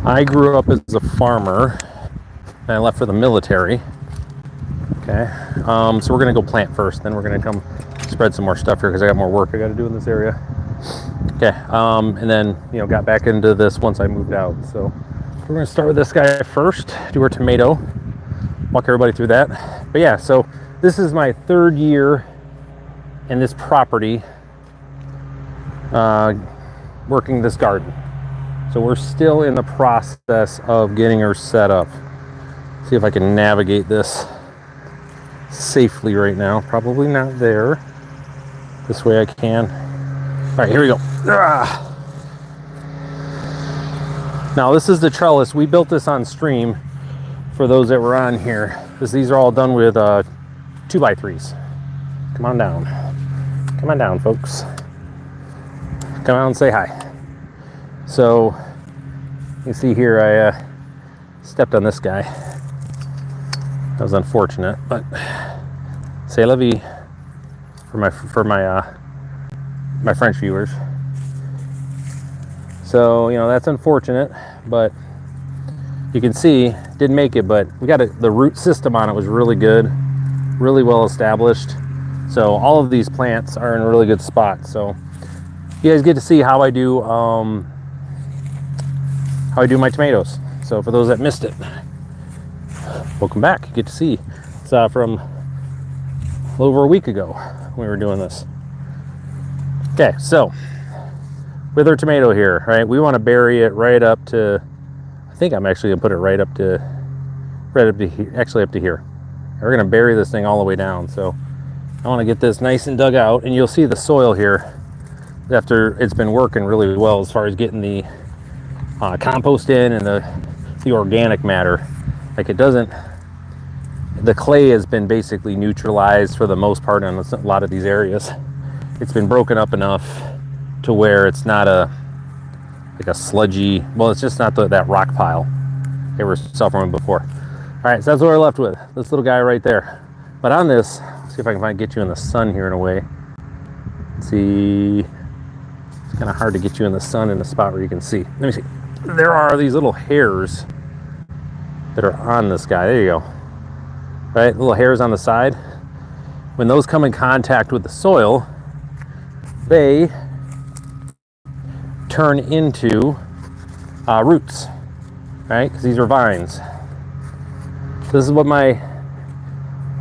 I grew up as a farmer, and I left for the military. Okay, so we're gonna go plant first, then we're gonna come spread some more stuff here because I got more work I got to do in this area. Okay, and then got back into this once I moved out. So we're gonna start with this guy first. Do our tomato. Walk everybody through that. But yeah, so this is my 3rd year in this property, working this garden. So we're still in the process of getting her set up. See if I can navigate this safely right now. Probably not there. This way I can. All right, here we go. Now this is the trellis. We built this on stream for those that were on here, because these are all done with 2x3s. Come on down. Come on down, folks. Come out and say hi. So you see here, I stepped on this guy. That was unfortunate, but c'est la vie for my French viewers. So that's unfortunate, but you can see didn't make it. But we got the root system on it was really good, really well established. So all of these plants are in a really good spot. So you guys get to see how I do my tomatoes. So for those that missed it, welcome back. You get to see. It's from a little over a week ago when we were doing this. Okay, so with our tomato here, right, we want to bury it right up to, I think I'm actually gonna put it right up to here, actually up to here. We're gonna bury this thing all the way down. So I want to get this nice and dug out, and you'll see the soil here after it's been working really well as far as getting the compost in and the organic matter. Like, it doesn't, the clay has been basically neutralized for the most part in a lot of these areas. It's been broken up enough to where it's not like a sludgy, well, it's just not that rock pile they were suffering before. All right, so that's what we're left with, this little guy right there. But on this, see if I can get you in the sun here in a way. Let's see, it's kind of hard to get you in the sun in a spot where you can see. Let me see. There are these little hairs that are on this guy. There you go. Right, little hairs on the side. When those come in contact with the soil, they turn into roots, right? Because these are vines. This is what my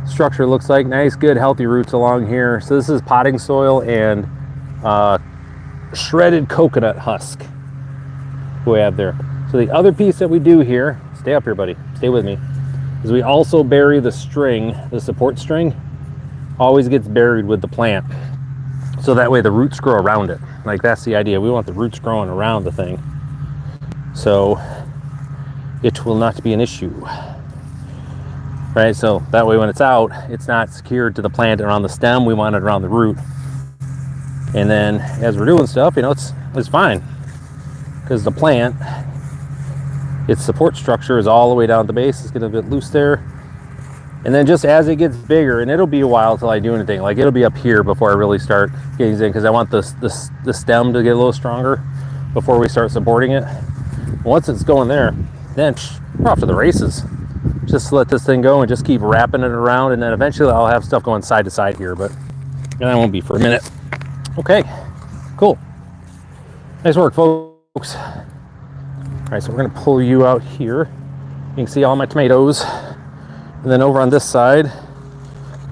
structure looks like. Nice, good, healthy roots along here. So this is potting soil and shredded coconut husk we have there. So the other piece that we do here, stay up here, buddy, stay with me, is we also bury the string, the support string, always gets buried with the plant. So that way the roots grow around it. Like, that's the idea. We want the roots growing around the thing. So it will not be an issue. Right, so that way when it's out, it's not secured to the plant around the stem. We want it around the root. And then as we're doing stuff, you know, it's fine. Because the plant, its support structure is all the way down at the base. It's getting a bit loose there. And then just as it gets bigger, and it'll be a while till I do anything, like it'll be up here before I really start getting in, because I want the stem to get a little stronger before we start supporting it. Once it's going there, then we're off to the races. Just let this thing go and just keep wrapping it around, and then eventually I'll have stuff going side to side here, but that won't be for a minute. Okay, cool. Nice work, folks. All right, so we're gonna pull you out here. You can see all my tomatoes. And then over on this side,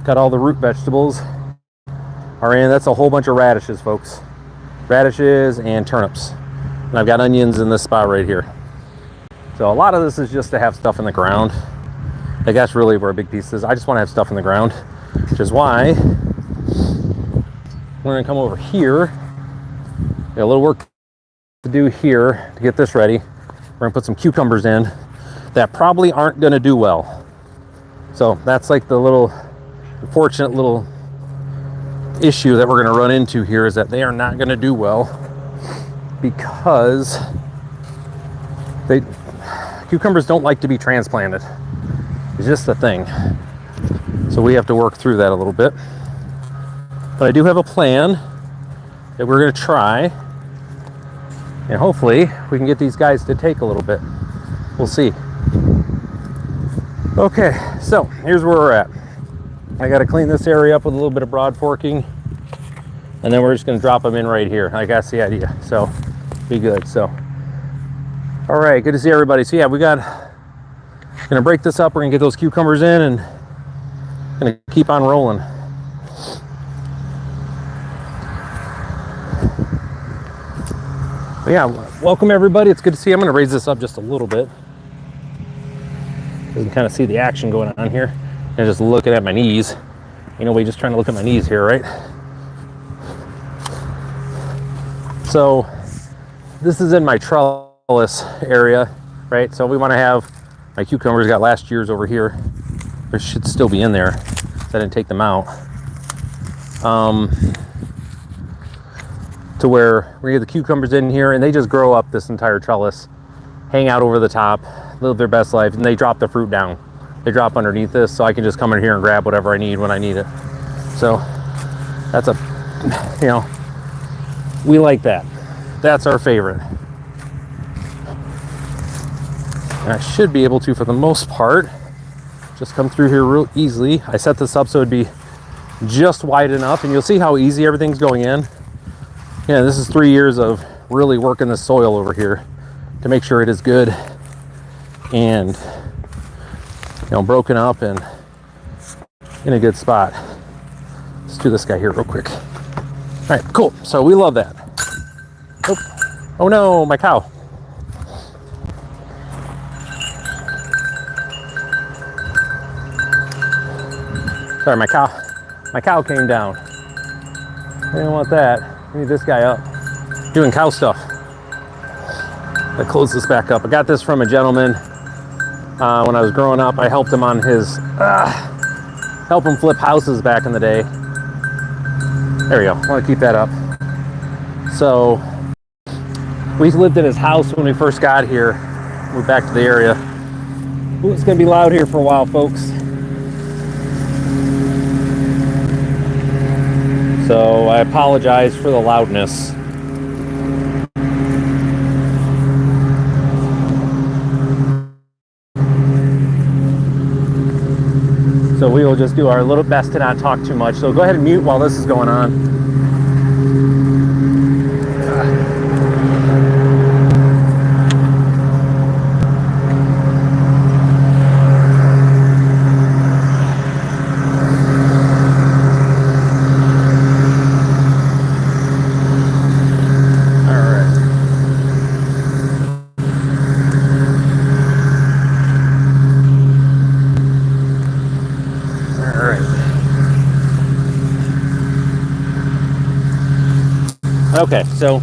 got all the root vegetables are in. That's a whole bunch of radishes, folks. Radishes and turnips. And I've got onions in this spot right here. So a lot of this is just to have stuff in the ground. Like, that's really where a big piece is. I just want to have stuff in the ground, which is why we're gonna come over here. Got a little work to do here to get this ready. We're gonna put some cucumbers in that probably aren't gonna do well. So that's like the little unfortunate little issue that we're gonna run into here, is that they are not gonna do well because cucumbers don't like to be transplanted. It's just a thing. So we have to work through that a little bit. But I do have a plan that we're gonna try, and hopefully we can get these guys to take a little bit. We'll see. Okay, so here's where we're at. I gotta clean this area up with a little bit of broad forking, and then we're just gonna drop them in right here. Like, that's the idea. So be good. So all right, good to see everybody. So yeah, gonna break this up. We're gonna get those cucumbers in and gonna keep on rolling. But yeah, welcome everybody. It's good to see you. I'm gonna raise this up just a little bit. You can kind of see the action going on here. And just looking at my knees. You know, we just trying to look at my knees here, right? So this is in my trellis area, right? So we want to have my cucumbers, got last year's over here. They should still be in there. I didn't take them out. To where we get the cucumbers in here, and they just grow up this entire trellis, hang out over the top, live their best life, and they drop the fruit down. They drop underneath this, so I can just come in here and grab whatever I need when I need it. So that's you know, we like that. That's our favorite. And I should be able to, for the most part, just come through here real easily. I set this up so it'd be just wide enough, and you'll see how easy everything's going in. Yeah, this is 3 years of really working the soil over here to make sure it is good and, you know, broken up and in a good spot. Let's do this guy here real quick. right, cool. So we love that. Oh no, my cow. Sorry, my cow came down. I didn't want that. I need this guy up. Doing cow stuff. I close this back up. I got this from a gentleman when I was growing up. I helped him on his, help him flip houses back in the day. There we go. I want to keep that up. So we lived in his house when we first got here. Moved back to the area. Ooh, it's going to be loud here for a while, folks. So I apologize for the loudness. So we will just do our little best to not talk too much. So go ahead and mute while this is going on. Okay, so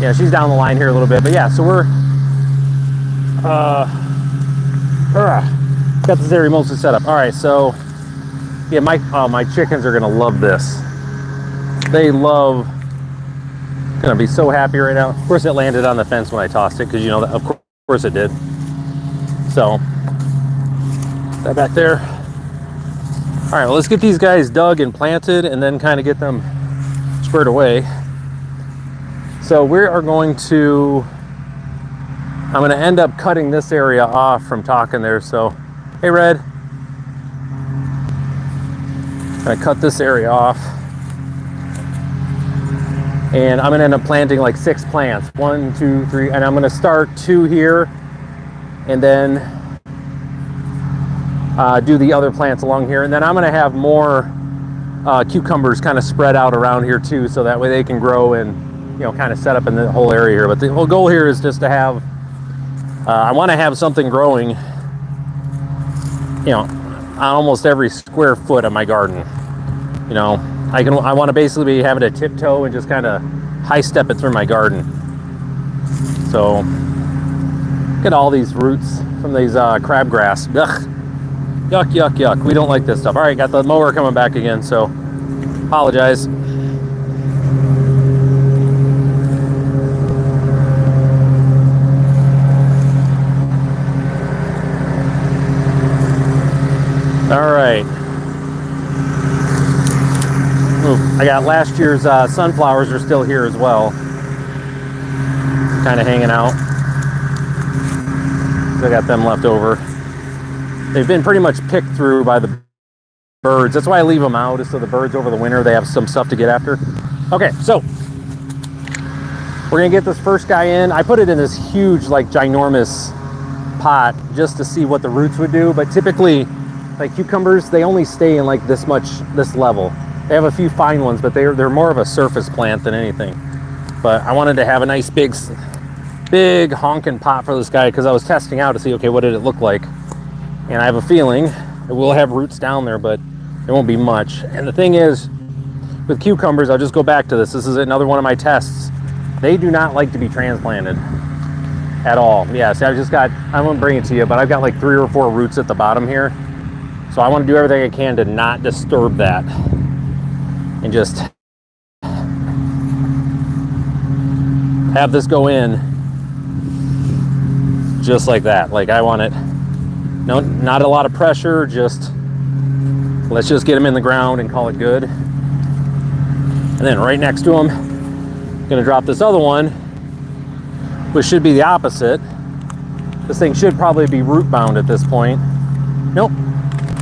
yeah, she's down the line here a little bit, but yeah, so we're got this area mostly set up. All right, so yeah, my chickens are gonna love this. They love, gonna be so happy right now. Of course, it landed on the fence when I tossed it, because you know that, of course it did. So that back there. All right, well, let's get these guys dug and planted, and then kind of get them squared away. So we are going to, I'm going to end up cutting this area off from talking there. So, hey Red, I'm going to cut this area off. And I'm going to end up planting like 6 plants. 1, 2, 3, and I'm going to start 2 here. And then do the other plants along here. And then I'm going to have more cucumbers kind of spread out around here too. So that way they can grow and, you know, kind of set up in the whole area here. But the whole goal here is just to have, I want to have something growing, you know, on almost every square foot of my garden. You know, I want to basically be having to tiptoe and just kind of high step it through my garden. So, get all these roots from these crabgrass. Ugh. Yuck, yuck, yuck. We don't like this stuff. All right, got the mower coming back again, so apologize. All right. Ooh, I got last year's sunflowers are still here as well. Kind of hanging out. So I got them left over. They've been pretty much picked through by the birds. That's why I leave them out, is so the birds over the winter, they have some stuff to get after. Okay, so we're gonna get this first guy in. I put it in this huge, like ginormous pot just to see what the roots would do, but typically, like cucumbers, they only stay in like this level. They have a few fine ones, but they're more of a surface plant than anything. But I wanted to have a nice big honking pot for this guy because I was testing out to see, okay, what did it look like? And I have a feeling it will have roots down there, but it won't be much. And the thing is, with cucumbers, I'll just go back to this. This is another one of my tests. They do not like to be transplanted at all. Yeah, see, I won't bring it to you, but I've got like 3 or 4 roots at the bottom here. So I want to do everything I can to not disturb that and just have this go in just like that. Like I want it, no, not a lot of pressure, just let's just get them in the ground and call it good. And then right next to them, I'm gonna drop this other one, which should be the opposite. This thing should probably be root bound at this point. Nope.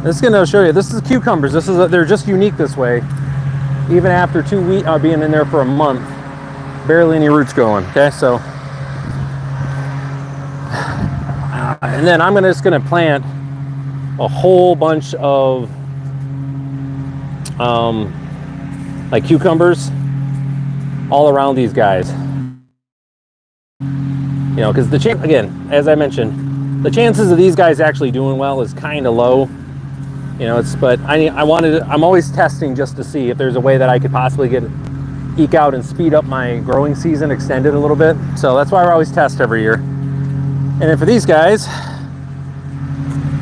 This is gonna show you, this is cucumbers. They're just unique this way. Even after 2 weeks being in there for a month, barely any roots going, okay? So, and then I'm just gonna plant a whole bunch of like cucumbers all around these guys. You know, because again, as I mentioned, the chances of these guys actually doing well is kind of low. You know, but I'm always testing just to see if there's a way that I could possibly eke out and speed up my growing season, extend it a little bit. So that's why I always test every year. And then for these guys,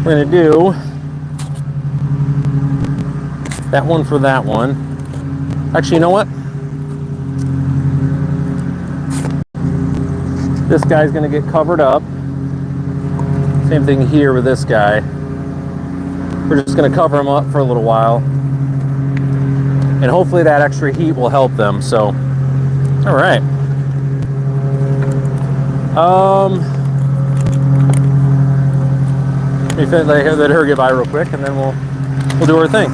we're gonna do that one for that one. Actually, you know what? This guy's gonna get covered up. Same thing here with this guy. We're just gonna cover them up for a little while. And hopefully that extra heat will help them, so. All right. Let me let her get by real quick, and then we'll do our thing.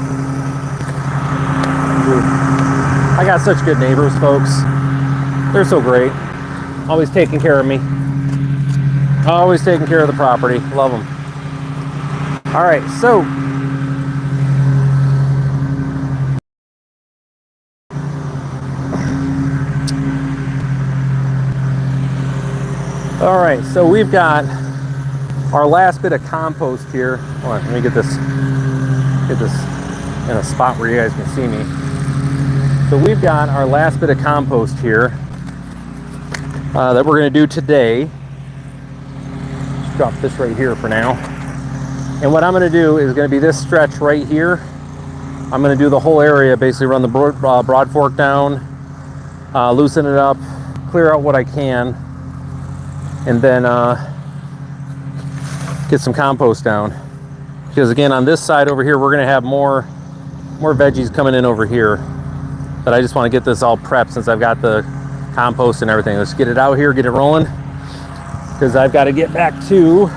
I got such good neighbors, folks. They're so great. Always taking care of me. Always taking care of the property. Love them. All right, so we've got our last bit of compost here. Hold on, let me get this in a spot where you guys can see me. So we've got our last bit of compost here that we're going to do today. Just drop this right here for now. And what I'm going to do is going to be this stretch right here. I'm going to do the whole area, basically run the broad fork down, loosen it up, clear out what I can, and then get some compost down. Because again, on this side over here, we're going to have more veggies coming in over here. But I just want to get this all prepped since I've got the compost and everything. Let's get it out here, get it rolling. Because I've got to get back to, you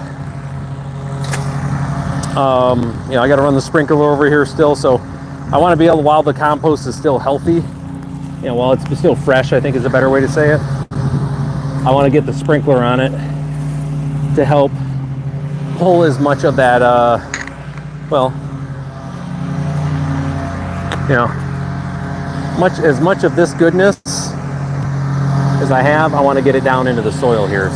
know, I got to run the sprinkler over here still. So I want to be able, while the compost is still healthy, you know, while it's still fresh, I think is a better way to say it. I want to get the sprinkler on it to help pull as much of that, well, you know, as much of this goodness as I have. I want to get it down into the soil here.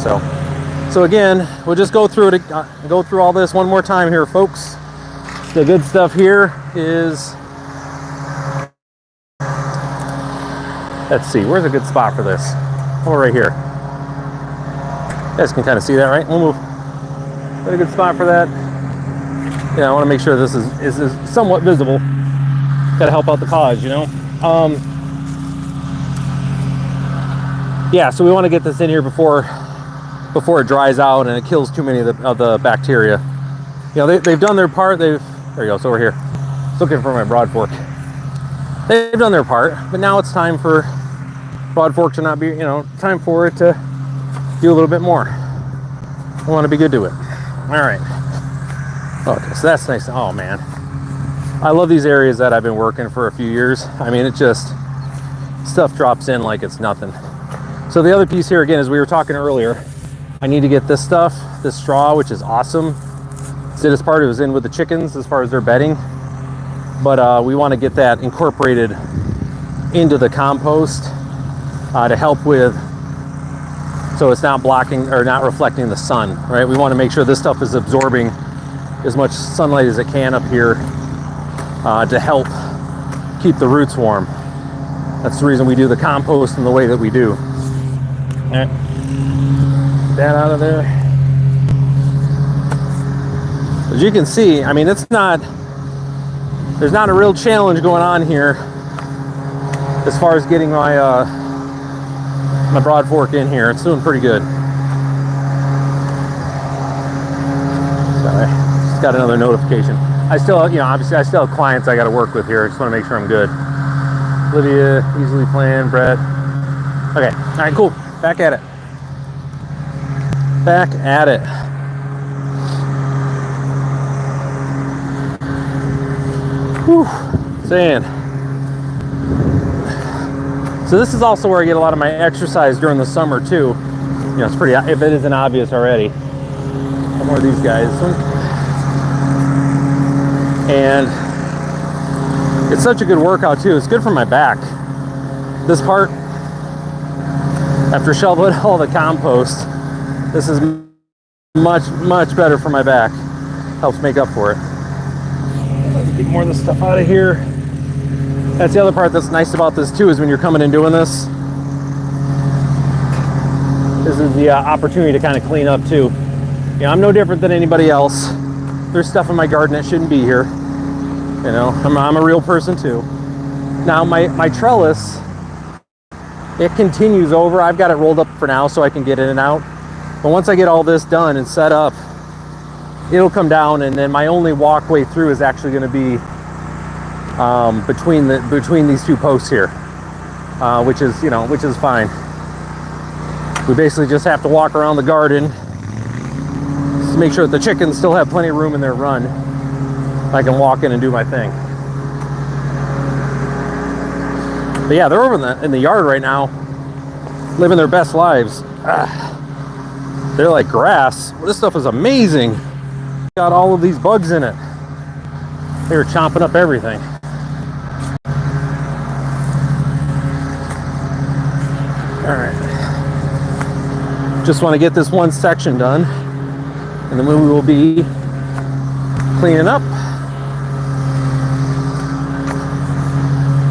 So again, we'll just go through it, go through all this one more time here, folks. The good stuff here is, let's see, where's a good spot for this? Oh, right here. You guys can kind of see that, right? We'll move. Got a good spot for that. Yeah, I want to make sure this is somewhat visible. Got to help out the cause, you know. Yeah, so we want to get this in here before it dries out and it kills too many of the bacteria. You know, they've done their part. There you go. It's over here. Looking for my broad fork. They've done their part, but now it's time for broad fork to not be, you know, time for it to do a little bit more. I want to be good to it. All right. Okay, so that's nice. Oh man, I love these areas that I've been working for a few years. I mean, it just, stuff drops in like it's nothing. So the other piece here, again, as we were talking earlier, I need to get this stuff, this straw, which is awesome. So this part was in with the chickens as far as their bedding, but we want to get that incorporated into the compost to help with, so it's not blocking or not reflecting the sun, right? We want to make sure this stuff is absorbing as much sunlight as it can up here to help keep the roots warm. That's the reason we do the compost in the way that we do. All right, get that out of there. As you can see, I mean, there's not a real challenge going on here as far as getting my my broad fork in here. It's doing pretty good. Sorry, just got another notification. I still, you know, obviously I still have clients I got to work with here. I just want to make sure I'm good. Lydia, easily planned. Brett. Okay, all right, cool. Back at it. Back at it. Whew, sand. So this is also where I get a lot of my exercise during the summer too. You know, it's pretty, if it isn't obvious already. Some more of these guys. And it's such a good workout too. It's good for my back. This part, After shoveling all the compost, this is much better for my back. Helps make up for it. Let's get more of this stuff out of here. That's the other part that's nice about this too, is when you're coming and doing this. This is the opportunity to kind of clean up too. You know, I'm no different than anybody else. There's stuff in my garden that shouldn't be here. You know, I'm a real person too. Now my trellis, it continues over. I've got it rolled up for now so I can get in and out. But once I get all this done and set up, it'll come down, and then my only walkway through is actually going to be between these two posts here, which is fine. We basically just have to walk around the garden to make sure that the chickens still have plenty of room in their run. I can walk in and do my thing. But yeah, they're over in the yard right now, living their best lives. They're like grass. This stuff is amazing. Got all of these bugs in it. They were chomping up everything. All right. Just want to get this one section done, and then we will be cleaning up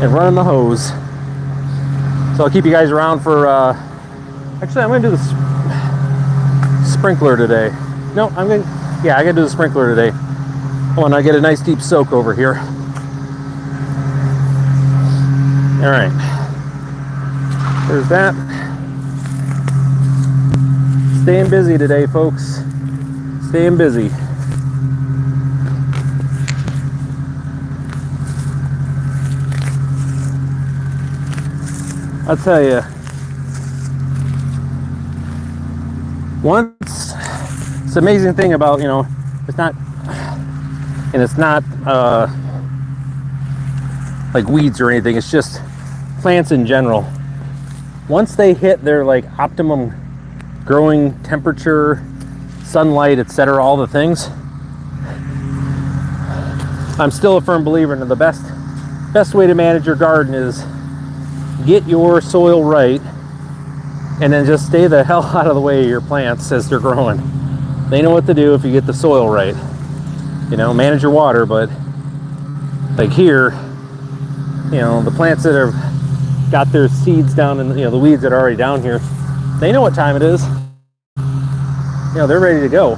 and running the hose. So I'll keep you guys around for, actually I'm going to do the sprinkler today. No, I got to do the sprinkler today. I want to get a nice deep soak over here. All right. There's that. Staying busy today, folks. Staying busy. I'll tell you, once, it's the amazing thing about, it's not like weeds or anything, it's just plants in general. Once they hit their like optimum growing temperature, sunlight, etc., all the things, I'm still a firm believer in the best way to manage your garden is get your soil right, and then just stay the hell out of the way of your plants as they're growing. They know what to do if you get the soil right. Manage your water, but like here, the plants that have got their seeds down in, the weeds that are already down here, they know what time it is. They're ready to go.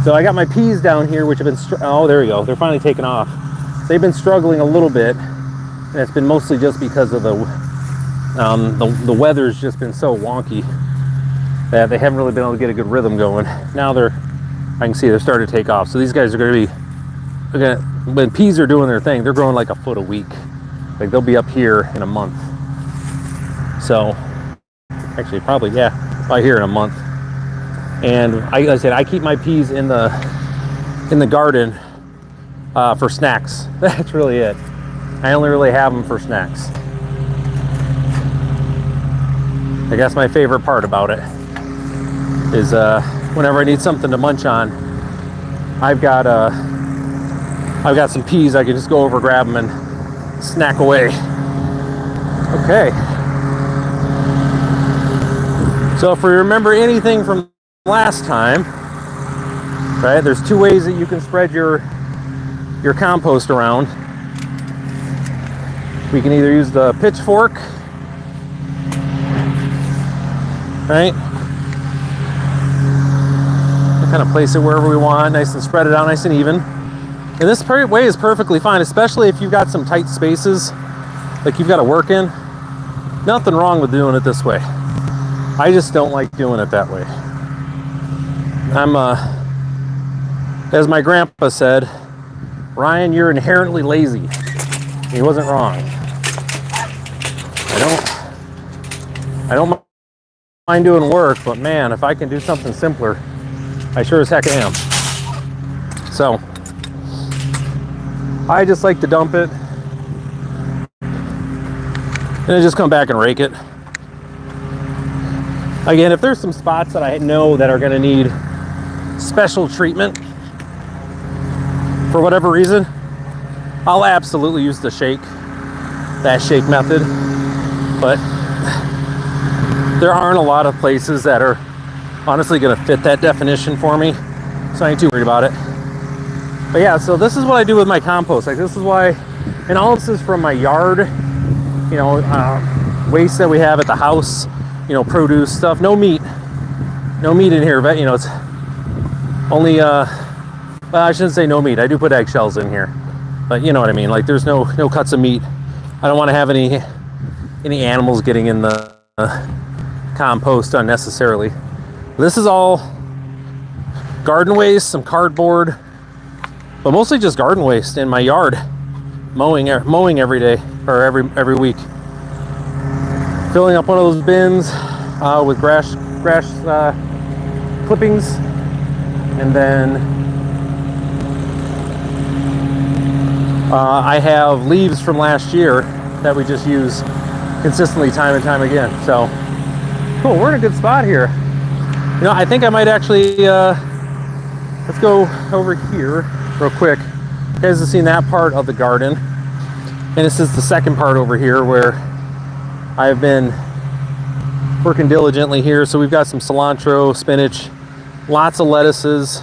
So I got my peas down here, which have been, oh, there we go. They're finally taking off. They've been struggling a little bit, and it's been mostly just because of the weather's just been so wonky that they haven't really been able to get a good rhythm going. Now I can see they're starting to take off. So these guys are going to be, when peas are doing their thing, they're growing like a foot a week. Like they'll be up here in a month. So actually probably here in a month. And like I said, I keep my peas in the garden for snacks. That's really it. I only really have them for snacks. I guess my favorite part about it is whenever I need something to munch on, I've got some peas. I can just go over, grab them, and snack away. Okay. So if we remember anything from last time, right? There's two ways that you can spread your compost around. We can either use the pitchfork, right? And kind of place it wherever we want, nice and spread it out nice and even. And this way is perfectly fine, especially if you've got some tight spaces, like you've got to work in. Nothing wrong with doing it this way. I just don't like doing it that way. I'm, as my grandpa said, Ryan, you're inherently lazy. He wasn't wrong. I don't mind doing work, but man, if I can do something simpler, I sure as heck am. So I just like to dump it and then just come back and rake it. Again, if there's some spots that I know that are going to need special treatment for whatever reason, I'll absolutely use that shake method. But there aren't a lot of places that are honestly going to fit that definition for me, so I ain't too worried about it. But yeah, so this is what I do with my compost. Like, this is why, and all of this is from my yard, you know, waste that we have at the house, you know, produce stuff. No meat in here, but you know, it's only well, I shouldn't say no meat. I do put eggshells in here, but you know what I mean. Like, there's no cuts of meat. I don't want to have any animals getting in the compost unnecessarily. This is all garden waste, some cardboard, but mostly just garden waste in my yard. Mowing every day, or every week. Filling up one of those bins with grass clippings, and then I have leaves from last year that we just use consistently time and time again. So cool, we're in a good spot here. You know, I think I might actually let's go over here real quick. You guys have seen that part of the garden, and this is the second part over here where I've been working diligently here. So we've got some cilantro, spinach, lots of lettuces.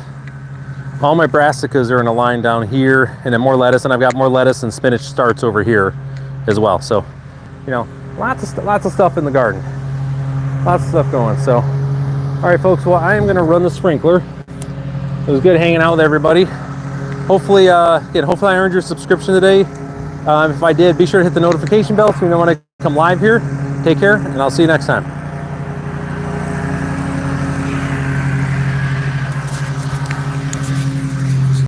All my brassicas are in a line down here, and then more lettuce, and I've got more lettuce and spinach starts over here as well. So, you know, lots of stuff in the garden, lots of stuff going. So, all right, folks. Well, I am going to run the sprinkler. It was good hanging out with everybody. Hopefully, hopefully I earned your subscription today. If I did, be sure to hit the notification bell so you know when I come live here. Take care, and I'll see you next time.